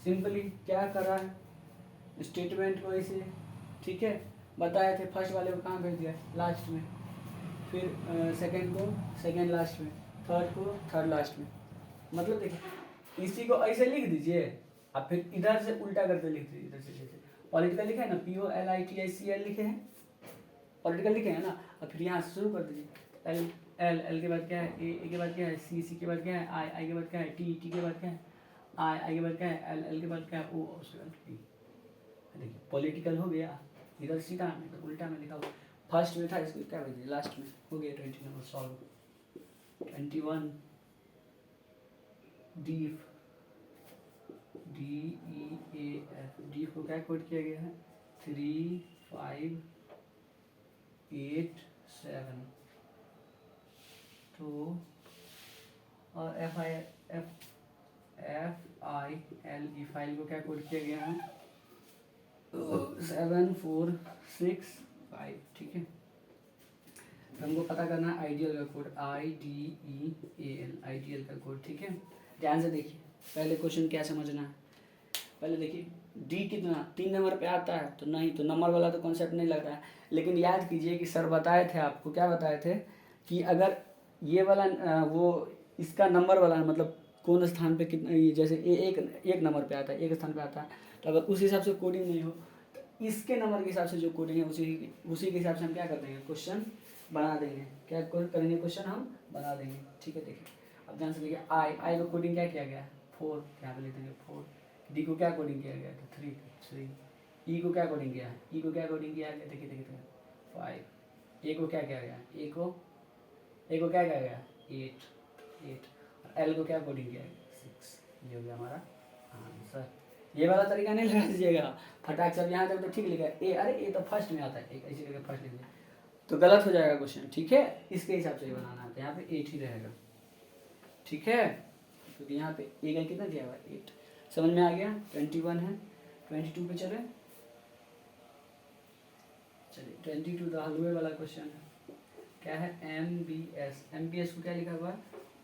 Speaker 1: सिंपली क्या करा है, स्टेटमेंट को ऐसे, ठीक है, बताए थे फर्स्ट वाले को कहाँ भेज दिया, लास्ट में, फिर सेकंड को सेकंड लास्ट में, थर्ड को थर्ड लास्ट में। मतलब देखिए इसी को ऐसे लिख दीजिए, अब फिर इधर से उल्टा करके लिख दीजिए। इधर से जैसे पॉलिटिकल लिखे है ना, POLITICL लिखे हैं, पॉलिटिकल लिखे हैं ना, और फिर यहाँ से शुरू कर दीजिए। एल एल एल के बाद क्या है, ए के बाद क्या है, सी के बाद क्या है, आई के बाद क्या है, टी के बाद क्या है, आई के बाद क्या है, एल के बाद क्या है, ओ उसके बाद टी। देखिए पॉलिटिकल हो गया, इधर सीधा में तो उल्टा में लिखा हुआ, फर्स्ट में था इसको क्या भेजिए लास्ट में। हो गया 20 number solve. 21 deaf, DEAF, deaf को क्या कोड किया गया है, 3 5 8 7। तो और FILE फाइल को क्या कोड किया गया है, 7 4 6 5, ठीक है। तो हमको पता करना है आइडियल का कोड, IDEAL, आइडियल का कोड, ठीक है। ध्यान से देखिए पहले क्वेश्चन क्या समझना है। पहले देखिए डी कितना 3 नंबर पे आता है, तो नहीं, तो नंबर वाला तो कॉन्सेप्ट नहीं लग रहा है। लेकिन याद कीजिए कि सर बताए थे आपको, क्या बताए थे कि अगर ये वाला वो इसका नंबर वाला मतलब कौन स्थान पे कितना, जैसे एक नंबर पे आता है, एक स्थान पे आता है, तो अगर उस हिसाब से कोडिंग नहीं हो तो इसके नंबर के हिसाब से जो कोडिंग है उसी के हिसाब से हम क्या कर देंगे, क्वेश्चन बना देंगे। क्या करेंगे, क्वेश्चन हम बना देंगे, ठीक है। देखिए अब ध्यान से देखिए, आई को कोडिंग क्या किया गया है, 4, यहाँ पे लिख देंगे 4। डी को क्या कोडिंग किया गया था, 3। ई को क्या कोडिंग किया है, ई को क्या कोडिंग किया गया, देखिए देखिए 5। ए को क्या किया गया, ए को क्या किया गया, 8। एल को क्या कोडिंग किया गया, 6। ये हो गया हमारा आंसर। ये वाला तरीका नहीं लगा दीजिएगा फटाक से। अब यहाँ तक तो ठीक लिखा है ए, अरे ए तो फर्स्ट में आता है, एक ऐसे करके फर्स्ट लिख दिया तो गलत हो जाएगा क्वेश्चन, ठीक है। इसके हिसाब से ही बनाना है, तो यहाँ पे 8 ही रहेगा, ठीक है। क्योंकि यहाँ पे ए का कितना दिया हुआ है, 8। समझ में आ गया। 21 है, 22 पे चले। चलिए 22 हलवे वाला क्वेश्चन है। क्या है, MBS को क्या लिखा हुआ है,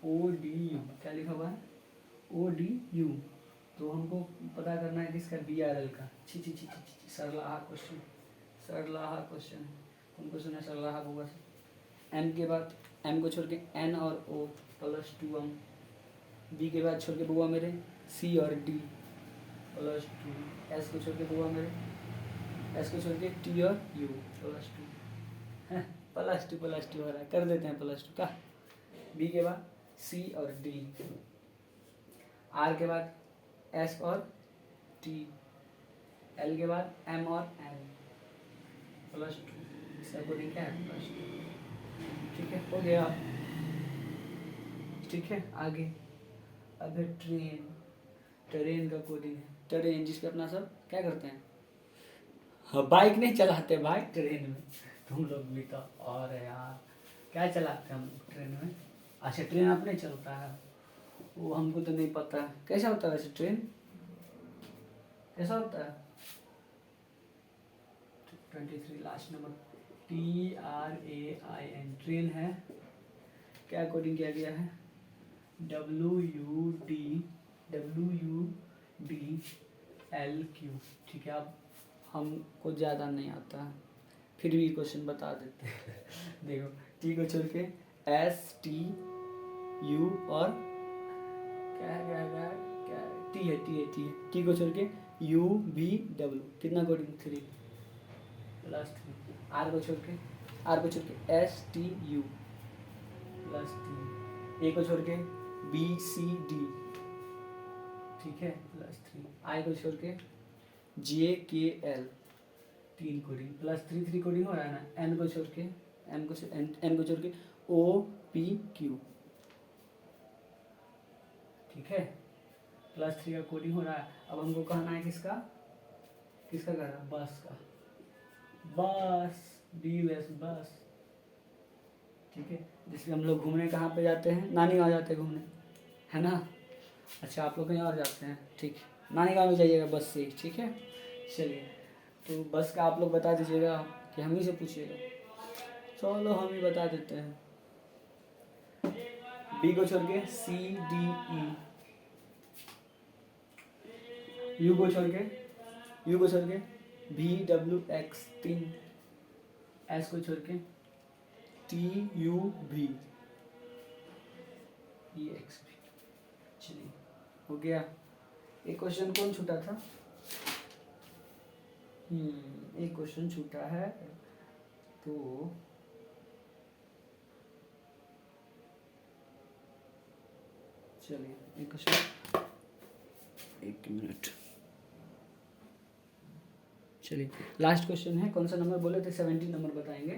Speaker 1: ODU, क्या लिखा हुआ है, ODU। तो हमको पता करना है किसका, BRL का। छी छी छी छी छी, सरलाहा क्वेश्चन, सरलाहा क्वेश्चन। कौन क्वेश्चन है सरलाहा होगा से। M के बाद, M को छोड़ के N और O प्लस 2M। B के बाद छोड़ के बुआ मेरे C और D प्लस 2। S को छोड़ के बुआ मेरे, S को छोड़ के T और U प्लस 2। प्लस टू हो रहा है, कर देते हैं प्लस 2 का। B के बाद C और D, R के बाद S और T, L के बाद M और N प्लस 2। इसका कोडिंग क्या है, प्लस 2। ठीक है, हो गया। ठीक है, आगे अगर ट्रेन, ट्रेन का कोडिंग है, ट्रेन जिसपे अपना सब क्या करते हैं, हाँ, बाइक नहीं चलाते भाई ट्रेन में, तुम लोग भी तो। और यार क्या चलाते हैं हम लोग ट्रेन में। अच्छा, ट्रेन अपने चलता है, वो हमको तो नहीं पता है कैसा होता है वैसे ट्रेन, कैसा होता है। 23 लास्ट नंबर, TRAIN, ट्रेन है। क्या कोडिंग किया गया है, WUDLQ। ठीक है, अब हमको ज़्यादा नहीं आता है, फिर भी क्वेश्चन बता देते हैं। देखो, T को छोड़ के STU और क्या क्या क्या क्या T है, T को छोड़ के UVW, कितना कोडिंग, 3 प्लस 3। R को छोड़ के STU प्लस 3। A को छोड़ के BCD, ठीक है, प्लस 3। I को छोड़ के JKL, 3 कोडिंग प्लस 3 कोडिंग हो रहा है ना। N को छोड़ के OPQ, ठीक है, प्लस 3 का कोडिंग हो रहा है। अब हमको कहना है किसका कहना है, बस का, बस BUS, बस। ठीक है, जिसमें हम लोग घूमने कहाँ पे जाते हैं, नानी गाँव जाते हैं घूमने, है ना। अच्छा, आप लोग कहीं और जाते हैं, ठीक है, नानी गाँव में जाइएगा बस से, ठीक है। चलिए, तो बस का आप लोग बता दीजिएगा कि हम ही से पूछिएगा। चलो हम ही बता देते हैं। B को छोड़ के CDE, U को छोड़ के VWX, 3। S को छोड़ के TUV EXP। चलिए, हो गया। एक क्वेश्चन कौन छूटा था, एक क्वेश्चन छूटा है, तो चलिए एक क्वेश्चन, एक मिनट। चलिए, लास्ट क्वेश्चन है, कौन सा नंबर बोले थे, 17 नंबर बताएंगे,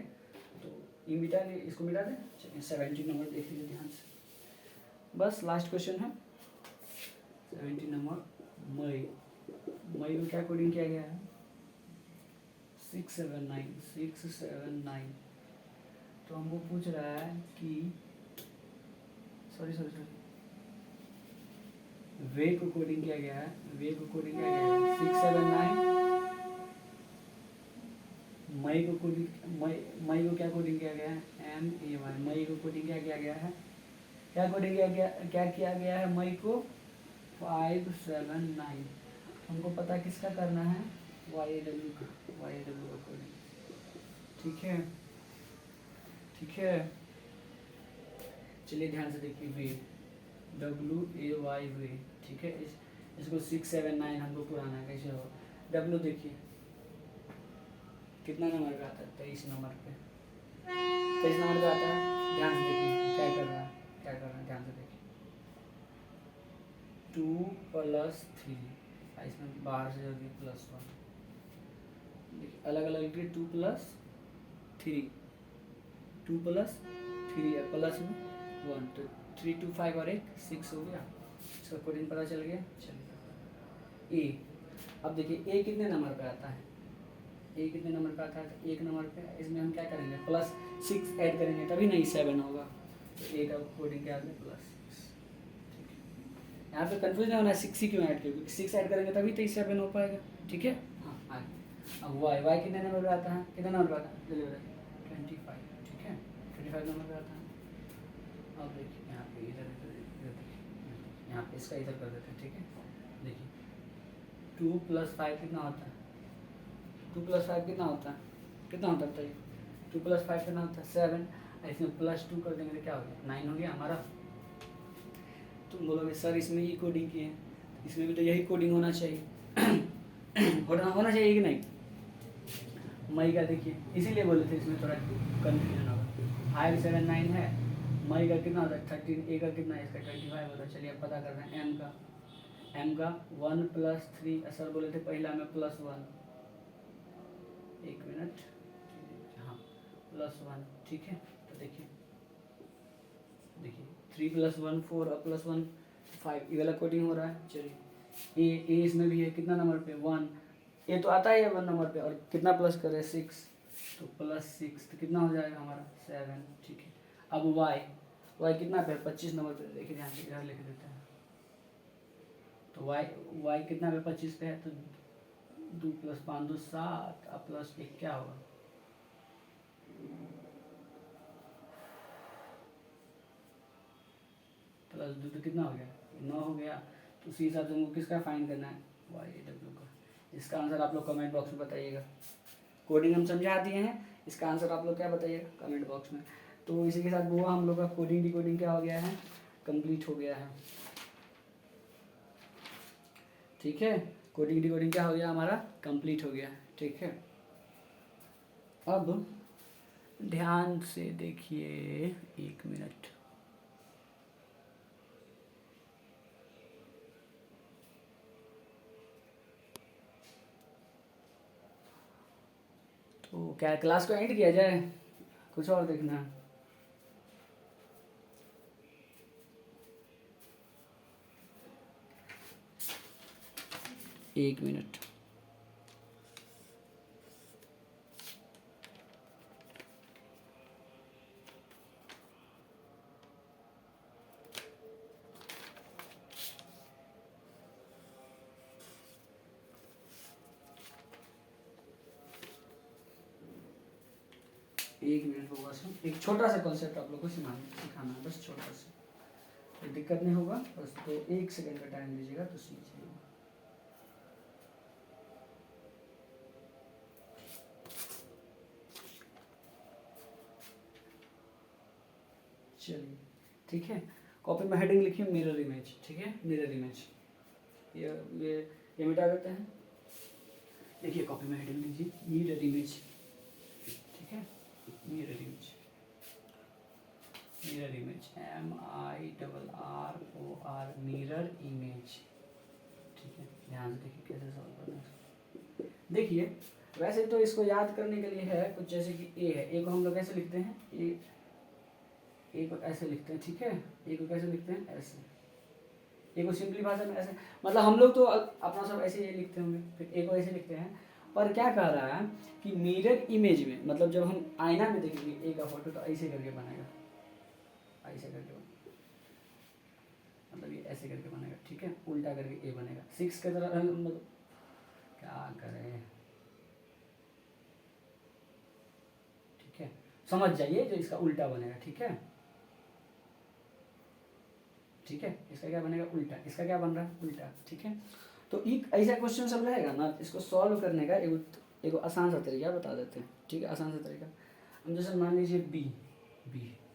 Speaker 1: तो ये मिटा दे, इसको मिटा दें। चलिए 17 नंबर देख लीजिए ध्यान से, बस लास्ट क्वेश्चन है 17 नंबर। मई में क्या कोडिंग किया गया है, 679। तो हमको पूछ रहा है कि सॉरी वे को कोडिंग किया गया है, 679। मई को क्या कोडिंग किया गया है, MAY, मई को कोडिंग क्या किया गया है, क्या किया गया है मई को 579। हमको पता किसका करना है, YAW का कोडिंग, ठीक है। चलिए ध्यान से देखिए, वे WAY वे, ठीक है। इसको 679 हमको पुराना है, कैसे हो। W देखिए कितना नंबर का आता है, 23 नंबर पे, 23 नंबर का आता है। ध्यान से देखिए क्या कर रहा है, ध्यान से देखिए, 2 + 3, इसमें बाहर से जल्दी +1, देखिए अलग अलग लिखिए, 2 + 3 है, प्लस में 1, तो 3 2 5 और 1 6 हो गया। इसका कोडिंग पता चल गया। चलिए ए, अब देखिए ए कितने नंबर पे आता है, एक नंबर पे, इसमें हम क्या करेंगे, +6 ऐड करेंगे तभी नहीं 7 होगा, तो ए का कोडिंग क्या है, +6। ठीक है, यहाँ पे कंफ्यूज नहीं होना है 6 ही क्यों ऐड करेंगे, 6 ऐड करेंगे तभी तो 7 हो पाएगा, ठीक है। हाँ, आगे अब वाई कितने नंबर पे आता है, 25, ठीक है, 25 नंबर पे आता है। अब देखिए यहाँ पे इधर देखिए, यहाँ पे इसका इधर कर देते हैं, ठीक है। देखिए 2 + 5 कितना होता है? 2 + 5 कितना होता है? कितना होता है बताइए? 2 + 5 कितना होता है? 7। इसमें +2 कर देंगे तो क्या हो गया? 9 हो गया हमारा। तुम बोलोगे सर इसमें ही कोडिंग की है, इसमें भी तो यही कोडिंग होना चाहिए। होना चाहिए कि नहीं? मई का देखिए, इसीलिए बोले थे इसमें थोड़ा कन्फ्यूजन होगा। 5 7 9 है, मई का कितना होता है? 13। ए का कितना है? इसका 25 होता है। चलिए अब पता कर रहे हैं एम का 1 + 3। सर बोले थे पहला में +1, एक मिनट, हाँ +1, ठीक है। तो देखिए 3 + 1 4 और +1 5, ये वाला कोडिंग हो रहा है। चलिए ए इसमें भी है, कितना नंबर पे? 1। ये तो आता है 1 नंबर पे, और कितना प्लस करें? 6, तो +6 तो कितना हो जाएगा हमारा? 7, ठीक है। अब वाई कितना पे? 25 नंबर पे। देखिए ध्यान से इधर लिख देते हैं। तो वाई कितना पे? 25 पे है, तो 2 + 5 2 7, अब +1 क्या होगा? +2 तो कितना हो गया? 9 हो गया। तो उसी हिसाब से हमको किसका फाइंड करना है? YW का। इसका आंसर आप लोग कमेंट बॉक्स में बताइएगा। कोडिंग हम समझा दिए हैं, इसका आंसर आप लोग क्या बताइएगा कमेंट बॉक्स में। तो इसी के साथ वो हम लोग का कोडिंग डिकोडिंग क्या हो गया है? कंप्लीट हो गया है, ठीक है। कोडिंग डिकोडिंग क्या हो गया हमारा? कंप्लीट हो गया, ठीक है। अब ध्यान से देखिए, 1 मिनट। तो क्या क्लास को एंड किया जाए? कुछ और देखना है? 1 मिनट। एक मिनट होगा सर, एक छोटा सा कॉन्सेप्ट आप लोग को सिखाना है, बस छोटा सा, कोई दिक्कत नहीं होगा, बस तो 1 सेकंड का टाइम लीजिएगा तो सीख जाइएगा। चलिए ठीक है, कॉपी में हेडिंग लिखिए मिरर इमेज, ठीक है। मिरर इमेज ये मिटा देते हैं। देखिए कॉपी में हेडिंग लीजिए मिरर इमेज, ठीक है। Mirror image, mirror image MIRROR, mirror image, ठीक है। ध्यान से देखिए कैसे सॉल्व करना है। देखिए वैसे तो इसको याद करने के लिए है कुछ, जैसे कि ए है, ए को हम लोग कैसे लिखते हैं? ए को ऐसे लिखते हैं, ठीक है। ए को कैसे लिखते हैं? ऐसे। ए को सिंपली भाषा में ऐसे, मतलब हम लोग तो अपना सब ऐसे ही लिखते होंगे, फिर ए को ऐसे लिखते हैं। पर क्या कह रहा है कि मिरर इमेज में, मतलब जब हम आईना में देखेंगे ए का फोटो तो ऐसे करके बनेगा, ऐसे करके बनेगा, मतलब ये ऐसे करके बनेगा, ठीक है। उल्टा करके ए बनेगा। 6 की तरह मतलब क्या करें, ठीक है। समझ जाइए जो इसका उल्टा बनेगा, ठीक है। ठीक है, इसका क्या बनेगा? उल्टा। इसका क्या बन रहा है? उल्टा, ठीक है। तो एक ऐसा क्वेश्चन सब रहेगा ना, इसको सॉल्व करने का एगो आसान सा तरीका बता देते हैं, ठीक है। आसान सा तरीका, हम जैसे मान लीजिए बी,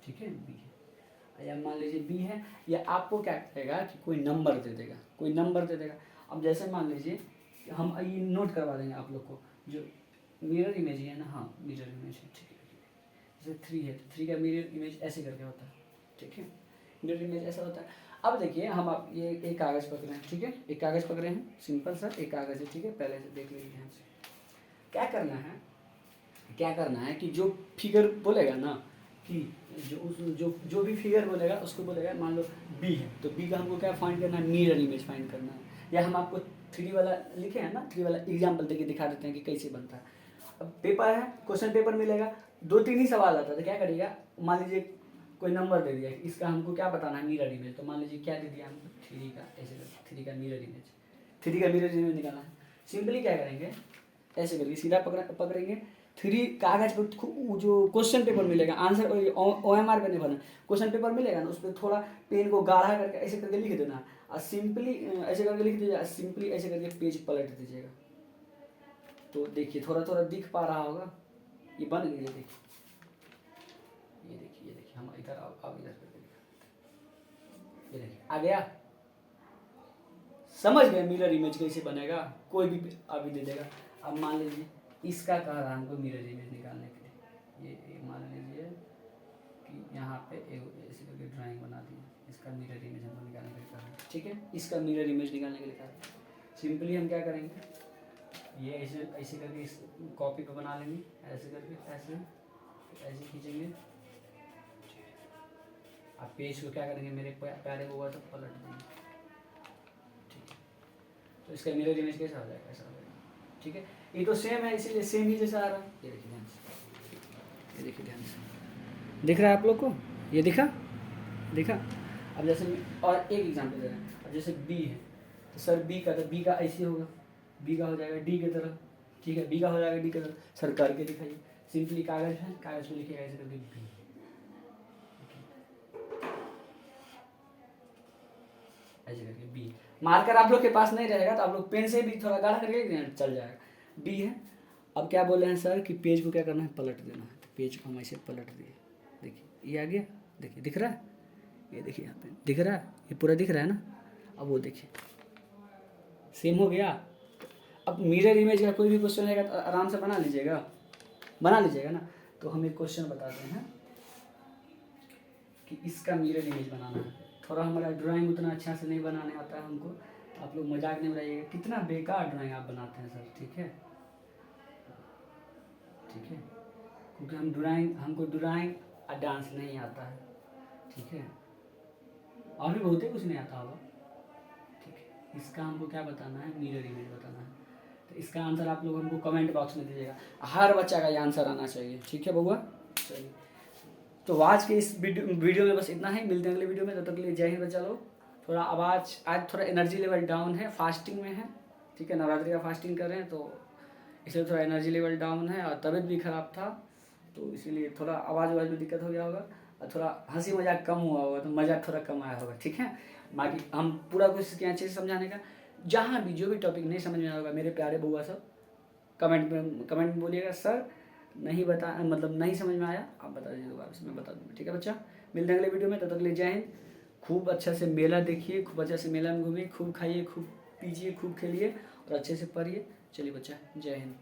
Speaker 1: ठीक है, बी है, या मान लीजिए बी है, या आपको क्या करेगा कि कोई नंबर दे देगा, कोई नंबर दे देगा। अब जैसे मान लीजिए हम ये नोट करवा देंगे आप लोग को, जो मिरर इमेज है ना, हाँ मिरर इमेज है, ठीक है। जैसे 3 है तो 3 का मिरर इमेज ऐसे करके होता है, ठीक है। मिरर इमेज ऐसा होता है। अब देखिए हम आप ये एक कागज़ पकड़े हैं, ठीक है। एक कागज़ पकड़े हैं, सिंपल सा एक कागज़ है, ठीक है। पहले से देख लीजिए ध्यान से। क्या करना है कि जो फिगर बोलेगा ना, कि जो भी फिगर बोलेगा उसको बोलेगा, मान लो बी है तो बी का हमको क्या फाइंड करना है? मिरर इमेज फाइंड करना है। या हम आपको 3 वाला लिखे हैं ना, 3 वाला एग्जाम्पल देके दिखा देते हैं कि कैसे बनता है। अब पेपर है, क्वेश्चन पेपर मिलेगा, 2-3 ही सवाल आता है, तो क्या करिएगा, मान लीजिए कोई नंबर दे दिया, इसका हमको क्या बताना है? Mirror image. तो मान लीजिए क्या दे दिया हमको? 3 का, ऐसे 3 का मिरर इमेज, 3 का मिरर इमेज निकालना है। सिंपली क्या करेंगे, ऐसे करिए, सीधा पकड़ेंगे, 3 कागज पर जो क्वेश्चन पेपर मिलेगा, आंसर OMR पे नहीं भरना, क्वेश्चन पेपर मिलेगा ना, उस पर थोड़ा पेन को गाढ़ा करके ऐसे करके लिख देना और सिंपली ऐसे करके लिख दीजिएगा, सिंपली ऐसे करके पेज पलट दीजिएगा। तो देखिए थोड़ा थोड़ा दिख पा रहा होगा, ये बन गई है। देखिए ये देखिए हम इधर अब इधर करके ये देखिए आ गया। समझ गए मिरर इमेज कैसे बनेगा, कोई भी अभी दे देगा। अब मान लीजिए इसका कह रहा है हमको मिरर इमेज निकालने के लिए, ये मान लीजिए कि यहाँ पे ऐसे करके ड्राइंग बना दी, इसका मिरर इमेज हमको निकालने के लिए कहा है, ठीक है। इसका मिरर इमेज निकालने के लिए कहा है। सिंपली हम क्या करेंगे, ये ऐसे ऐसे करके इस कॉपी पे बना लेंगे, ऐसे करके ऐसे ऐसे खींचेंगे। अब पेज को क्या करेंगे, मेरे प्यारे को हुआ तो पलट देंगे, ठीक है। तो इसका मिरर इमेज कैसा हो जाएगा, ऐसा हो जाएगा, ठीक है। ये तो सेम है, इसीलिए सेम ही जैसा आ रहा है। ये देखिए ध्यान से, ये देखिए ध्यान से, दिख रहा है आप लोग को, ये दिखा दिखा। अब जैसे और एक एग्जाम्पल दे रहे हैं, अब जैसे बी है तो सर बी का, तो बी का ऐसे होगा, बी का हो जाएगा डी की तरह, ठीक है। बी का हो जाएगा डी की तरह, सर करके दिखाइए। सिंपली कागज है, कागज पे लिखिएगा ऐसे करके बी, ऐसे करके बी। मार्कर आप लोग के पास नहीं रहेगा तो आप लोग पेन से भी थोड़ा गाढ़ा करके चल जाएगा। बी है। अब क्या बोले हैं सर कि पेज को क्या करना है, पलट देना है। तो पेज को हम ऐसे पलट दिए, देखिए ये आ गया, देखिए दिख रहा है, ये देखिए यहाँ पे दिख रहा है, ये पूरा दिख रहा है ना। अब वो देखिए सेम हो गया। अब मिरर इमेज का कोई भी क्वेश्चन रहेगा तो आराम से बना लीजिएगा ना। तो हम एक क्वेश्चन बताते हैं कि इसका मिरर इमेज बनाना है। थोड़ा हमारा ड्राइंग उतना अच्छा से नहीं बनाने आता है हमको, तो आप लोग मजाक नहीं बनाइएगा, कितना बेकार ड्राइंग आप बनाते हैं सर, ठीक है। क्योंकि हमको ड्राइंग और डांस नहीं आता है, ठीक है। और भी बहुत ही कुछ नहीं आता होगा, ठीक है। इसका हमको क्या बताना है, मिरर इमेज बताना है। तो इसका आंसर आप लोग हमको कमेंट बॉक्स में दीजिएगा, हर बच्चा का ये आंसर आना चाहिए, ठीक है बउआ। चलिए, तो आज के इस वीडियो में बस इतना ही, मिलते हैं अगले वीडियो में। तब तक के लिए जय हिंद बच्चा लोग। थोड़ा आवाज़ आज थोड़ा एनर्जी लेवल डाउन है, फास्टिंग में है, ठीक है। नवरात्रि का फास्टिंग कर रहे हैं तो इसलिए थोड़ा एनर्जी लेवल डाउन है, और तबीयत भी ख़राब था, तो इसीलिए थोड़ा आवाज़ में दिक्कत हो गया होगा, और थोड़ा हंसी मजाक कम हुआ होगा, तो मजाक थोड़ा कम आया होगा, ठीक है। बाकी हम पूरा कोशिश किया अच्छे से समझाने का। जहाँ भी जो भी टॉपिक नहीं समझ में आया होगा, मेरे प्यारे बउआ सब कमेंट में बोलिएगा, सर नहीं नहीं समझ में आया, आप बता दीजिए दोबारा से, मैं बता दूँगा, ठीक है बच्चा। मिलते हैं अगले वीडियो में, तब तक ले जय हिंद। खूब अच्छा से मेला देखिए, खूब अच्छा से मेला में घूमिए, खूब खाइए, खूब पीजिए, खूब खेलिए और अच्छे से पढ़िए। चलिए बच्चा, जय हिंद।